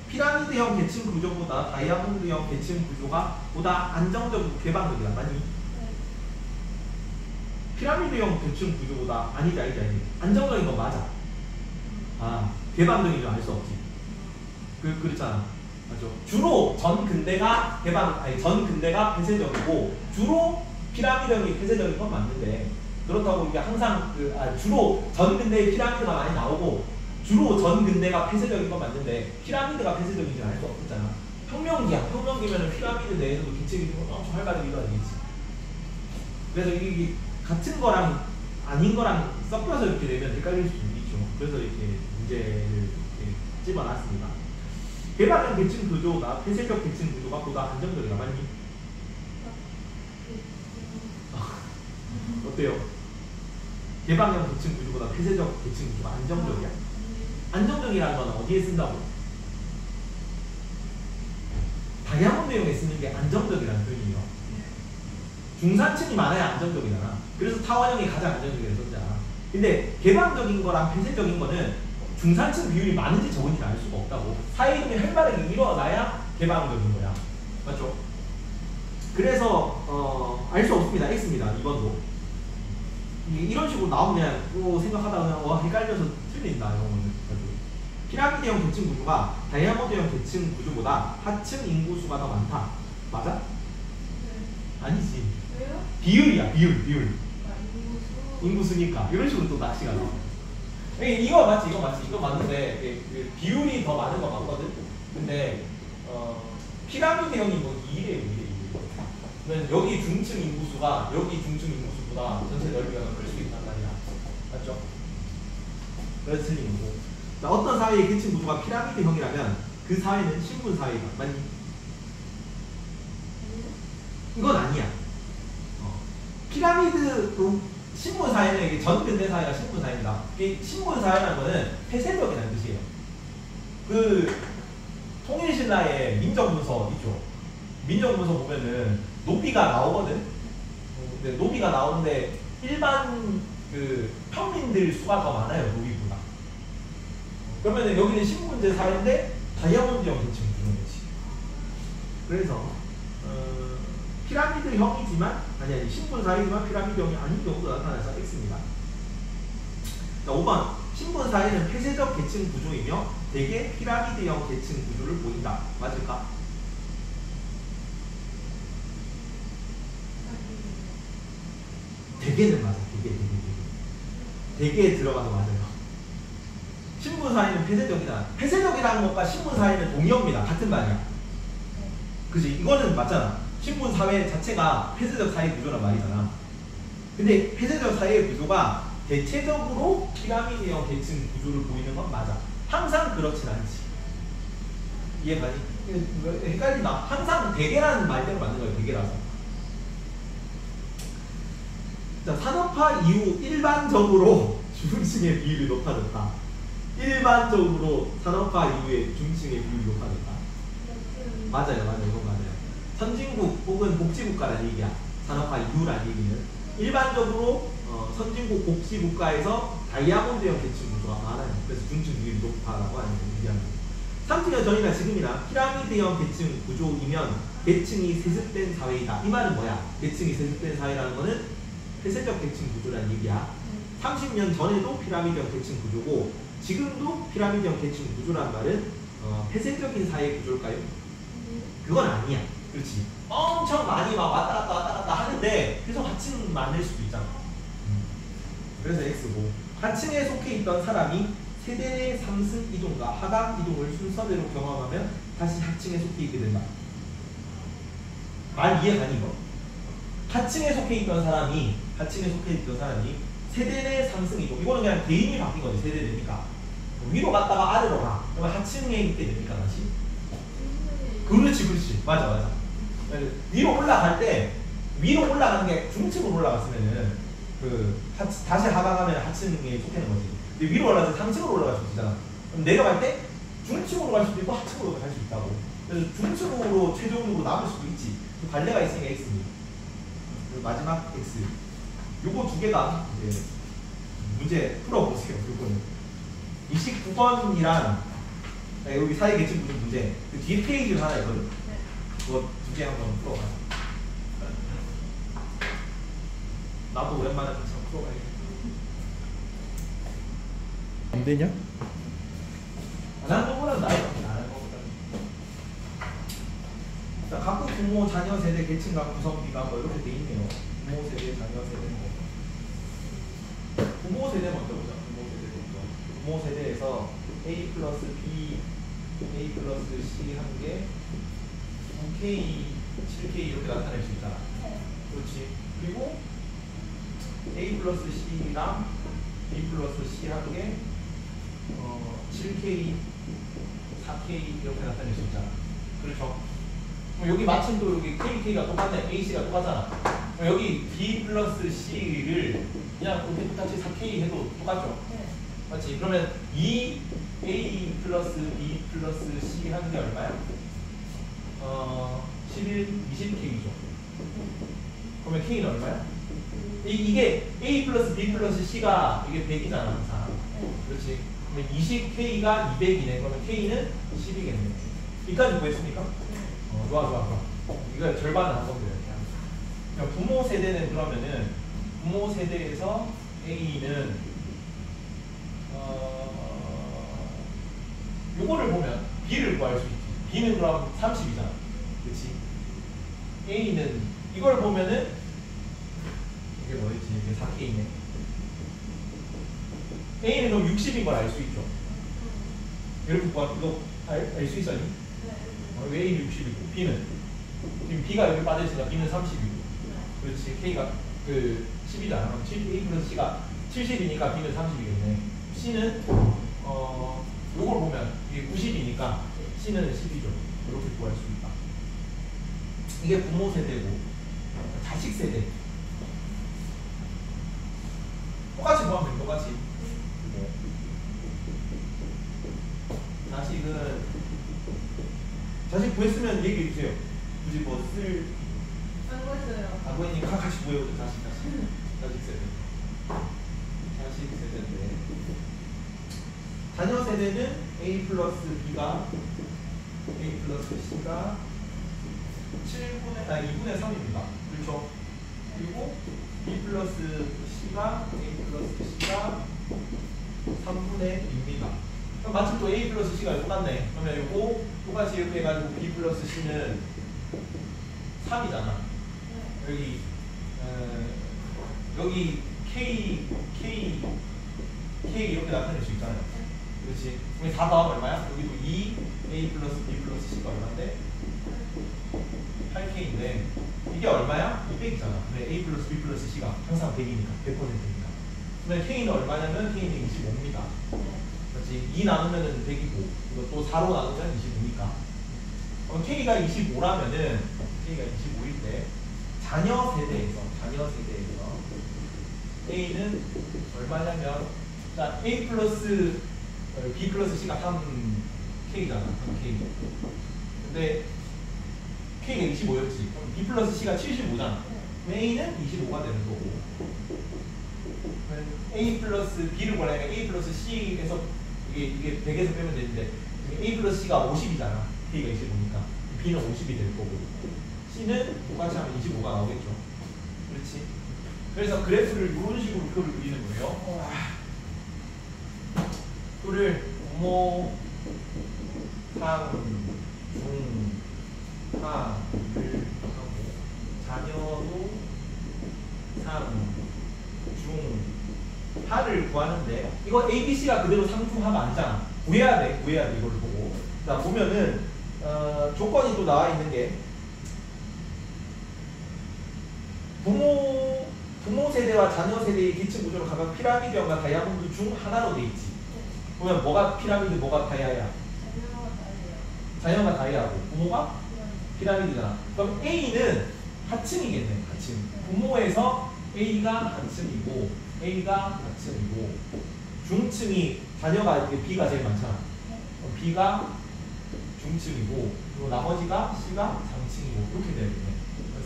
피라미드형 계층 구조보다 다이아몬드형 계층 구조가 보다 안정적이고 개방적이다. 맞니? 네. 피라미드형 계층 구조보다 아니지. 안정적인 건 맞아. 개방적인 줄 알 수 없지. 그렇잖아. 맞죠? 주로 전 근대가 폐쇄적이고 주로 피라미드형이 폐쇄적인 건 맞는데, 그렇다고 이게 항상 주로 전 근대에 피라미드가 많이 나오고 주로 전 근대가 폐쇄적인 건 맞는데 피라미드가 폐쇄적인지 알 수 없잖아. 혁명기면은 피라미드 내에서도 계층이 엄청 활발하기도 하겠지. 그래서 이게 같은 거랑 아닌 거랑 섞여서 이렇게 되면 헷갈릴 수 있죠. 그래서 이렇게 문제를 이렇게 집어놨습니다. 개방형 계층 구조가 폐쇄적 계층 구조가 보다 안정적이다. 맞니? 어때요? 개방형 계층 구조보다 폐쇄적 계층 구조가 안정적이야? 안정적이라는 건 어디에 쓴다고? 다이아몬드형에 쓰는 게 안정적이라는 표현이에요. 중산층이 많아야 안정적이잖아. 그래서 타원형이 가장 안정적이라는 썼잖아. 근데 개방적인 거랑 폐쇄적인 거는 중산층 비율이 많은지 적은지 알 수가 없다고. 사회이동이 활발하게 일어나야 개방적인 거야. 맞죠? 그래서 알 수 없습니다. X입니다. 2번도. 이런 식으로 나오면 생각하다가 헷갈려서 틀린다. 이런 거는. 피라미드형 계층 구조가 다이아몬드형 계층 구조보다 하층 인구수가 더 많다. 맞아? 네. 아니지. 왜요? 비율이야. 비율. 인구수. 인구수니까. 이런 식으로 또 낚시가 나와. 이거 맞지. 이거 맞는데 비율이 더 많은 거 맞거든. 근데 피라미드형이 뭐 2래요. 그러면 여기 중층 인구수가 여기 중층 인구수보다 전체 넓이가 더 클 수 있단 말이야. 맞죠? 그래서 틀린 거고. 어떤 사회의 계층 구조가 피라미드형이라면 그 사회는 신분 사회가 맞니? 이건 아니야. 피라미드 신분 사회는 이게 전 근대 사회가 신분 사회입니다. 이게 신분 사회라는 거는 폐쇄적이라는 뜻이에요. 그 통일신라의 민정문서 있죠. 민정문서 보면은 노비가 나오거든. 근데 노비가 나오는데 일반 그 평민들 수가 더 많아요. 노비보다. 그러면 여기는 신분제 사회인데 다이아몬드형 계층 구조인 거지. 그래서 피라미드형이지만 아니 신분 사회지만 피라미드형이 아닌 경우도 나타나서 X입니다. 자, 5번 신분 사회는 폐쇄적 계층 구조이며 대개 피라미드형 계층 구조를 보인다. 맞을까? 대개는 맞아. 대개에 들어가서 맞아요. 신분 사회는 폐쇄적이다. 폐쇄적이라는 것과 신분 사회는 동의어입니다. 같은 말이야. 그지? 이거는 맞잖아. 신분 사회 자체가 폐쇄적 사회 구조란 말이잖아. 근데 폐쇄적 사회 구조가 대체적으로 피라미드형 계층 구조를 보이는 건 맞아. 항상 그렇진 않지. 이해가니? 헷갈린다. 항상 대개라는 말대로 맞는 거예요. 대개라서. 자, 산업화 이후 일반적으로 중층의 비율이 높아졌다. 일반적으로 산업화 이후에 중층의 비율이 높아졌다. 맞아요. 이건 맞아요. 선진국 혹은 복지국가라는 얘기야. 산업화 이후라는 얘기는. 일반적으로 선진국 복지국가에서 다이아몬드형 계층 구조가 많아요. 그래서 중층 비율이 높다라고 하는 얘기합니다. 3년 전이나 지금이나 피라미드형 계층 구조이면 계층이 세습된 사회이다. 이 말은 뭐야? 계층이 세습된 사회라는 거는 폐쇄적 계층 구조라는 얘기야. 30년 전에도 피라미드형 계층 구조고 지금도 피라미드형 계층 구조란 말은 폐쇄적인 사회 구조일까요? 그건 아니야. 그렇지. 엄청 많이 막 왔다 갔다 하는데 계속 하층 만들 수도 있잖아. 그래서 X고 하층에 속해 있던 사람이 세대의 상승 이동과 하강 이동을 순서대로 경험하면 다시 하층에 속해 있게 된다. 말 이해가니 이거? 하층에 속해 있던 사람이 세대 내 상승 이동, 이거는 그냥 개인이 바뀐 거지. 세대 되니까 위로 갔다가 아래로 가. 그러면 하층에 있게 됩니까 다시? 그렇지. 맞아. 위로 올라갈 때 위로 올라가는 게 중층으로 올라갔으면은 다시 하강하면 하층에 속해는 거지. 근데 위로 올라가서 상층으로 올라갈 수 있잖아. 그럼 내려갈 때 중층으로 갈 수도 있고 하층으로 갈 수 있다고. 그래서 중층으로 최종적으로 남을 수도 있지. 그 관례가 있으니까 X입니다. 그리고 마지막 X. 요거 두 개가 이제 문제 풀어보세요. 요거는 29번이랑 여기 사회 계층 구조 문제. 그 뒤에 페이지가 하나 있거든. 그거 두 개 한번 풀어봐요. 나도 오랜만에 한번 풀어봐야겠다. 안 되냐? 안 하는 거보다 나아요. 안 하는 거보다. 자, 각국 부모, 자녀 세대, 계층과 구성비가 뭐 이렇게 돼 있네요. 부모 세대, 자녀 세대 뭐. 부모 세대 먼저 보자. 부모 세대에서 A 플러스 B, A 플러스 C 한 개, 9K, 7K 이렇게 나타낼 수 있잖아. 그렇지. 그리고 A 플러스 C랑 B 플러스 C 한 개, 7K, 4K 이렇게 나타낼 수 있잖아. 그렇죠. 여기 마침도 여기 KK가 똑같네. AC가 똑같잖아. 여기 B 플러스 C를 그냥 이렇게 똑같이 4K 해도 똑같죠? 네. 맞지? 그러면 이 A 플러스 B 플러스 C 하는 게 얼마야? 11, 20K죠. 그러면 K는 얼마야? 이게 A 플러스 B 플러스 C가 이게 100이잖아 항상. 그렇지? 그러면 20K가 200이네. 그러면 K는 10이겠네. 여기까지 구했습니까? 좋아. 이거 절반을 한 건데 이렇게 하면. 그러니까 부모 세대는 그러면은 부모 세대에서 A는 요거를 보면 B를 구할 수 있지. B는 그럼 30이잖아. 그렇지? A는 이걸 보면은 이게 뭐였지? 이게 4K네. A는 그럼 60인 걸 알 수 있죠. 이렇게 구하면 이거 알 수 있어니? 왜 A는 60이고 B는? 지금 B가 여기 빠져있으니까 B는 30이고 그렇지. K가 10이잖아. 그럼 A 플러스 C가 70이니까 B는 30이겠네. C는 요걸 보면 이게 90이니까 C는 10이죠. 이렇게 구할 수 있다. 이게 부모 세대고 자식 세대 똑같이 구하면 똑같이. 자식 구했으면 얘기해 주세요. 굳이 뭐 쓸. 안 구했어요. 안 구했으니까 같이 구해보죠. 자식 세대. 자식 세대인데 자녀 세대는 A 플러스 B가 A 플러스 C가 2분의 3입니다. 그렇죠? 그리고 B 플러스 C가 A 플러스 C가 3분의 2입니다. 그럼 마침 또 A 플러스 C가 똑같네. 그러면 이거 똑같이 이렇게 해가지고 B 플러스 C는 3이잖아. 여기 K 이렇게 나타낼 수 있잖아요. 그렇지. 그럼 4 더하면 얼마야? 여기도 2 A 플러스 B 플러스 C가 얼마인데? 8K인데 이게 얼마야? 200이잖아. 근데 A 플러스 B 플러스 C가 항상 100이니까 100%니까. 근데 K는 얼마냐면 K는 25입니다. 그렇지. 2 나누면은 100이고 이거 또 4로 나누면 25니까. 그럼 K가 25라면은 K가 25일 때 자녀 세대에서 A는 얼마냐면 자 A 플러스 B 플러스 C가 3K잖아. 3K. 근데 K가 25였지. 그럼 B 플러스 C가 75잖아. 그럼 A는 25가 되는 거고. A 플러스 B를 구하려면 A 플러스 C에서 이게 100에서 빼면 되는데 A 플러스 C가 50이잖아. K가 25니까. B는 50이 될 거고. C는 똑같이 하면 25가 나오겠죠. 그렇지. 그래서 그래프를 이런 식으로 표를 그리는 거예요. 표를 부모, 상, 중, 하를 하고 자녀도 상, 중, 하를 구하는데 이거 A, B, C가 그대로 상중하면 아니잖아. 구해야 돼 이걸 보고. 자 보면은 조건이 또 나와 있는 게 부모 세대와 자녀 세대의 기층 구조는 각각 피라미드형과 다이아몬드 중 하나로 돼 있지. 보면 뭐가 피라미드, 뭐가 다이아야? 자녀가 다이아고 부모가 피라미드잖아. 그럼 A는 하층이겠네. 하층. 부모에서 A가 하층이고 중층이 자녀가 B가 제일 많잖아. 그럼 B가 중층이고 그리고 나머지가 C가 상층이고 이렇게 되겠네.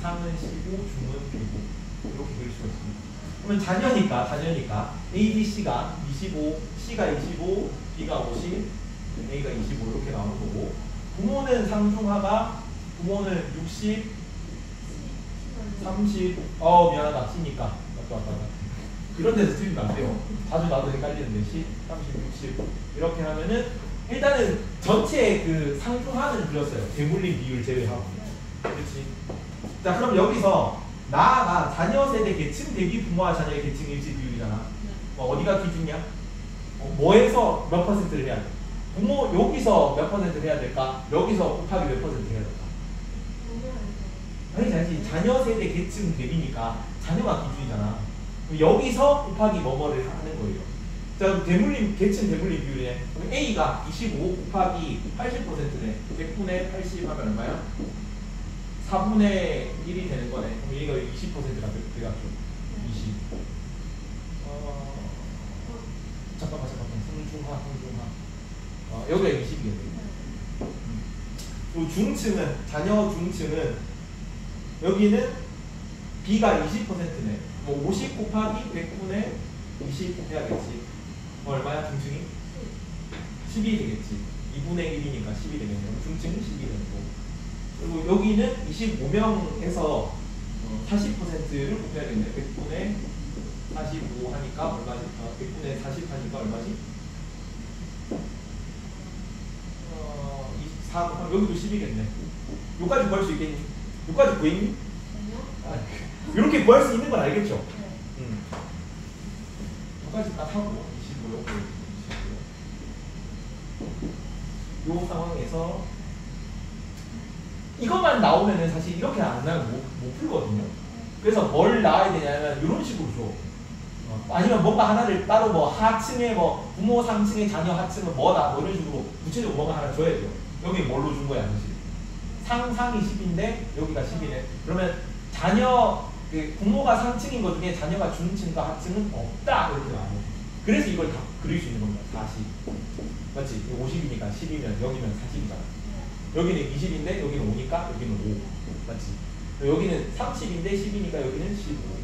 상은 C고 중은 B고 이렇게 그릴 수가 있습니다. 그러면 자녀니까 A, B, C가 25, C가 25, B가 50, A가 25 이렇게 나오는 거고 부모는 상중하가 부모는 60, 30 미안하다 C니까 맞다 그런 데서 틀리면 안 돼요. 자주 나도 헷갈리는데 10, 30, 60 이렇게 하면은 일단은 전체 그 상중하는 그렸어요. 대물림 비율 제외하고. 그렇지. 자 그럼 여기서 나아가 자녀 세대 계층 대비 부모와 자녀의 계층 일치 비율이잖아. 어디가 기준이야? 뭐에서 몇 퍼센트를 해야 돼? 부모 여기서 몇 퍼센트를 해야 될까? 여기서 곱하기 몇 퍼센트 해야 될까? 아니지 자녀 세대 계층 대비니까 자녀가 기준이잖아. 여기서 곱하기 뭐뭐를 하는 거예요. 자 계층 대물림 비율이네. 그럼 A가 25 곱하기 80%네. 100분의 80 하면 얼마야? 4분의 1이 되는 거네. 그럼 얘가 20%가 돼가지고 20. 잠깐만. 상중하. 여기가 20이겠네. 그리고 중층은 자녀 중층은 여기는 B가 20%네. 뭐 50 곱하기 100분의 20 해야겠지. 얼마야 중층이? 10이 되겠지. 2분의 1이니까 10이 되겠네요. 중층은 10이 되는 거고. 그리고 여기는 25명에서 40%를 곱해야겠네. 100분의 45 하니까 얼마지? 100분의 40 하니까 얼마지? 24 곱하면 여기도 10이겠네. 여기까지 구할 수 있겠니? 여기까지 구했니? 이렇게 구할 수 있는 건 알겠죠? 여기까지 딱 하고 25요. 이 상황에서 이것만 나오면은 사실 이렇게 안 나면 못 풀거든요. 그래서 뭘 나와야 되냐면 이런 식으로 줘. 아니면 뭔가 하나를 따로 뭐 하층에 뭐 부모 상층의 자녀 하층은 뭐다 뭐 이런 식으로 구체적으로 뭔가 하나 줘야 돼요. 여기 뭘로 준 거야 사실? 상이 10인데 여기가 10이네. 그러면 자녀 부모가 상층인 것 중에 자녀가 중층과 하층은 없다 이렇게 나와요. 그래서 이걸 다 그릴 수 있는 겁니다. 40 맞지? 50이니까 10이면 여기면 40이잖아. 여기는 20인데 여기는 5니까 여기는 5 맞지? 여기는 30인데 10이니까 여기는 15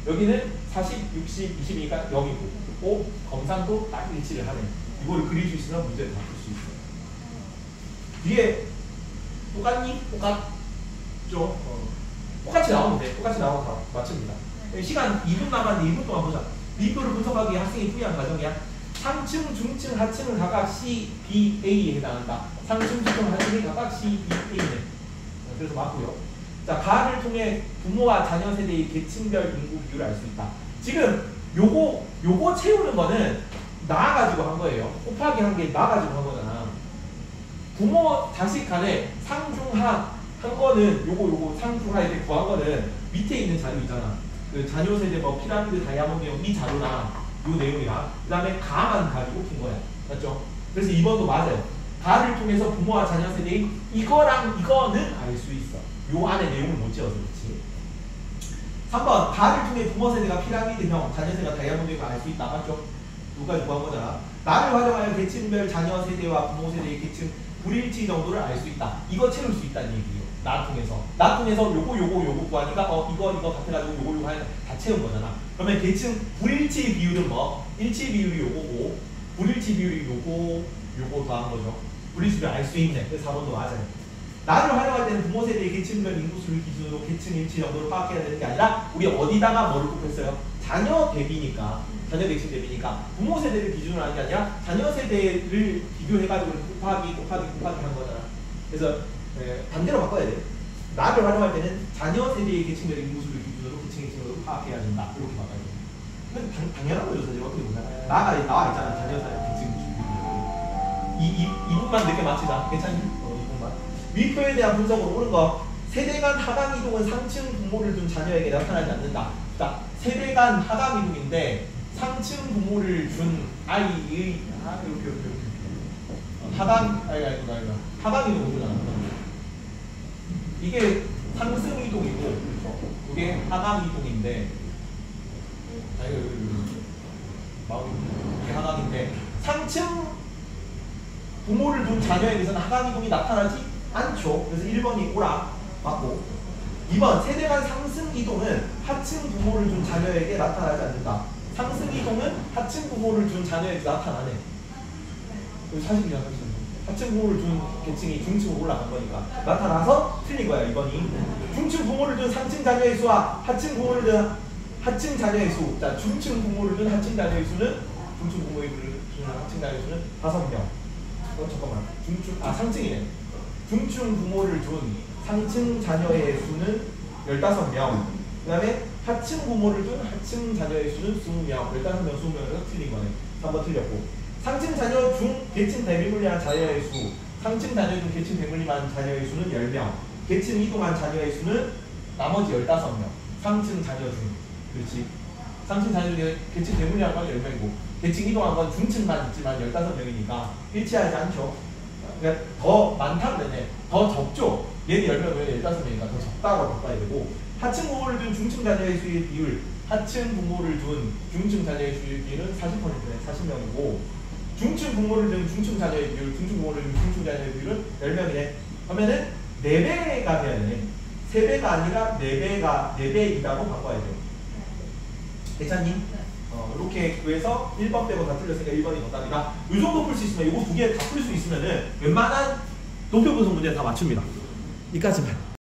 여기는 40, 60, 20이니까 여기고 검산도 딱 일치를 하네. 이거를 그릴 수 있으면 문제를 다 풀 수 있어요. 뒤에 똑같니? 똑같죠? 똑같이 나오면 돼. 똑같이 나오면 다 맞춥니다. 시간 2분 남았는데 2분 동안 보자. 미표를 분석하기 위해 학생이 풀이한 과정이야. 상층, 중층, 하층은 각각 C, B, A에 해당한다. 상층, 중층, 하층이 각각 C, B, A네. 그래서 맞고요. 자, 가를 통해 부모와 자녀 세대의 계층별 인구 비율을 알 수 있다. 지금 요거 채우는 거는 나와가지고 한 거예요. 곱하기 한 게 나와가지고 한 거잖아. 부모, 자식 간에 상중하 한 거는 요거 상중하에 대해 구한 거는 밑에 있는 자료 있잖아. 그 자녀 세대 뭐 피라미드 다이아몬드형 이 자료랑 요 내용이랑 그 다음에 가만 가지고 푼 거야. 맞죠? 그래서 2번도 맞아요. 가를 통해서 부모와 자녀 세대의 이거랑 이거는 알 수 있어. 요 안에 내용을 못 지어서 그렇지. 3번 가를 통해 부모 세대가 피라미드형 자녀 세대가 다이아몬드형을 알 수 있다. 맞죠? 요까지 구한 거잖아. 나를 활용하여 계층별 자녀 세대와 부모 세대의 계층 불일치 정도를 알 수 있다. 이거 채울 수 있다는 얘기예요. 나 통해서 요거 구하니까 이거 같아가지고 요거 하니까 다 채운 거잖아. 그러면 계층 불일치 비율은 뭐? 일치 비율이 요거고 불일치 비율이 요거 더한 거죠. 불일치 비율 알 수 있네. 그래서 4번도 맞아요. 나를 활용할 때는 부모 세대의 계층별 인구수를 기준으로 계층 일치 정도를 파악해야 되는 게 아니라 우리 어디다가 뭐를 곱했어요? 자녀 대비니까 자녀 계층 대비니까 부모 세대를 기준으로 하는 게 아니라 자녀 세대를 비교해가지고 곱하기 한 거잖아. 그래서 반대로 바꿔야 돼요. 나를 활용할 때는 자녀 세대의 계층별 인구수를 기준으로 계층 일치 정도를 파악해야 된다. 이렇게 바꿔야 돼요. 이건 당연한 거죠. 사실 어떻게 보면 나와 있잖아. 자녀 세대 계층 일치. 이 부분만 늦게 맞히자. 괜찮니? 이 부분만. 위표에 대한 분석으로 오는 거. 세대 간 하강 이동은 상층 부모를 둔 자녀에게 나타나지 않는다. 자, 세대 간 하강 이동인데 상층 부모를 준 아이의 이렇게 하강 하강 이동 오잖아. 이게 상승 이동이고 그렇죠? 이게 하강 이동인데 이게 하강인데 상층 부모를 둔 자녀에게서는 하강 이동이 나타나지 않죠. 그래서 1번이 오라 맞고 2번 세대 간 상승 이동은 하층 부모를 둔 자녀에게 나타나지 않는다. 상승 이동은 하층 부모를 둔 자녀에게 나타나네. 사실이야 사실. 하층 부모를 둔 계층이 중층으로 올라간 거니까 나타나서 틀린 거야 2번이. 중층 부모를 둔 상층 자녀의 수와 하층 부모를 둔 하층 자녀의 수. 자, 중층 부모를 둔 하층 자녀의 수는 중층 부모를 둔 하층 자녀의 수는 5명. 잠깐만. 상층이네. 중층 부모를 둔 상층 자녀의 수는 15명. 그 다음에 하층 부모를 둔 하층 자녀의 수는 20명. 15명, 20명에서 틀린 거네. 3번 틀렸고. 상층 자녀 중 계층 대비분리한 자녀의 수. 상층 자녀 중 계층 대비분리한 자녀의 수는 10명. 계층 이동한 자녀의 수는 나머지 15명. 상층 자녀 중. 그렇지. 상층 자녀 중에 계층 대분리한 건 10명이고 계층 이동한 건 중층만 있지만 15명이니까 일치하지 않죠. 그러니까 더 많다 그랬네. 더 적죠. 얘는 10명이면 15명이니까 더 적다고 바꿔야 되고 하층 부모를 둔 중층 자녀의 수의 비율 하층 부모를 둔 중층 자녀의 수의 비율은 40%네. 40명이고 중층 부모를 둔 중층 자녀의 비율 중층 부모를 둔 중층 자녀의 비율은 10명이네. 그러면은 4배가 돼야 되네. 3배가 아니라 4배이라고 바꿔야 돼요. 괜찮니? 이렇게 구해서 1번 빼고 다 틀렸으니까 1번이 정답이다. 이 정도 풀 수 있으면 이거 2개 다 풀 수 있으면은 웬만한 도표 분석 문제 다 맞춥니다. 이까지만.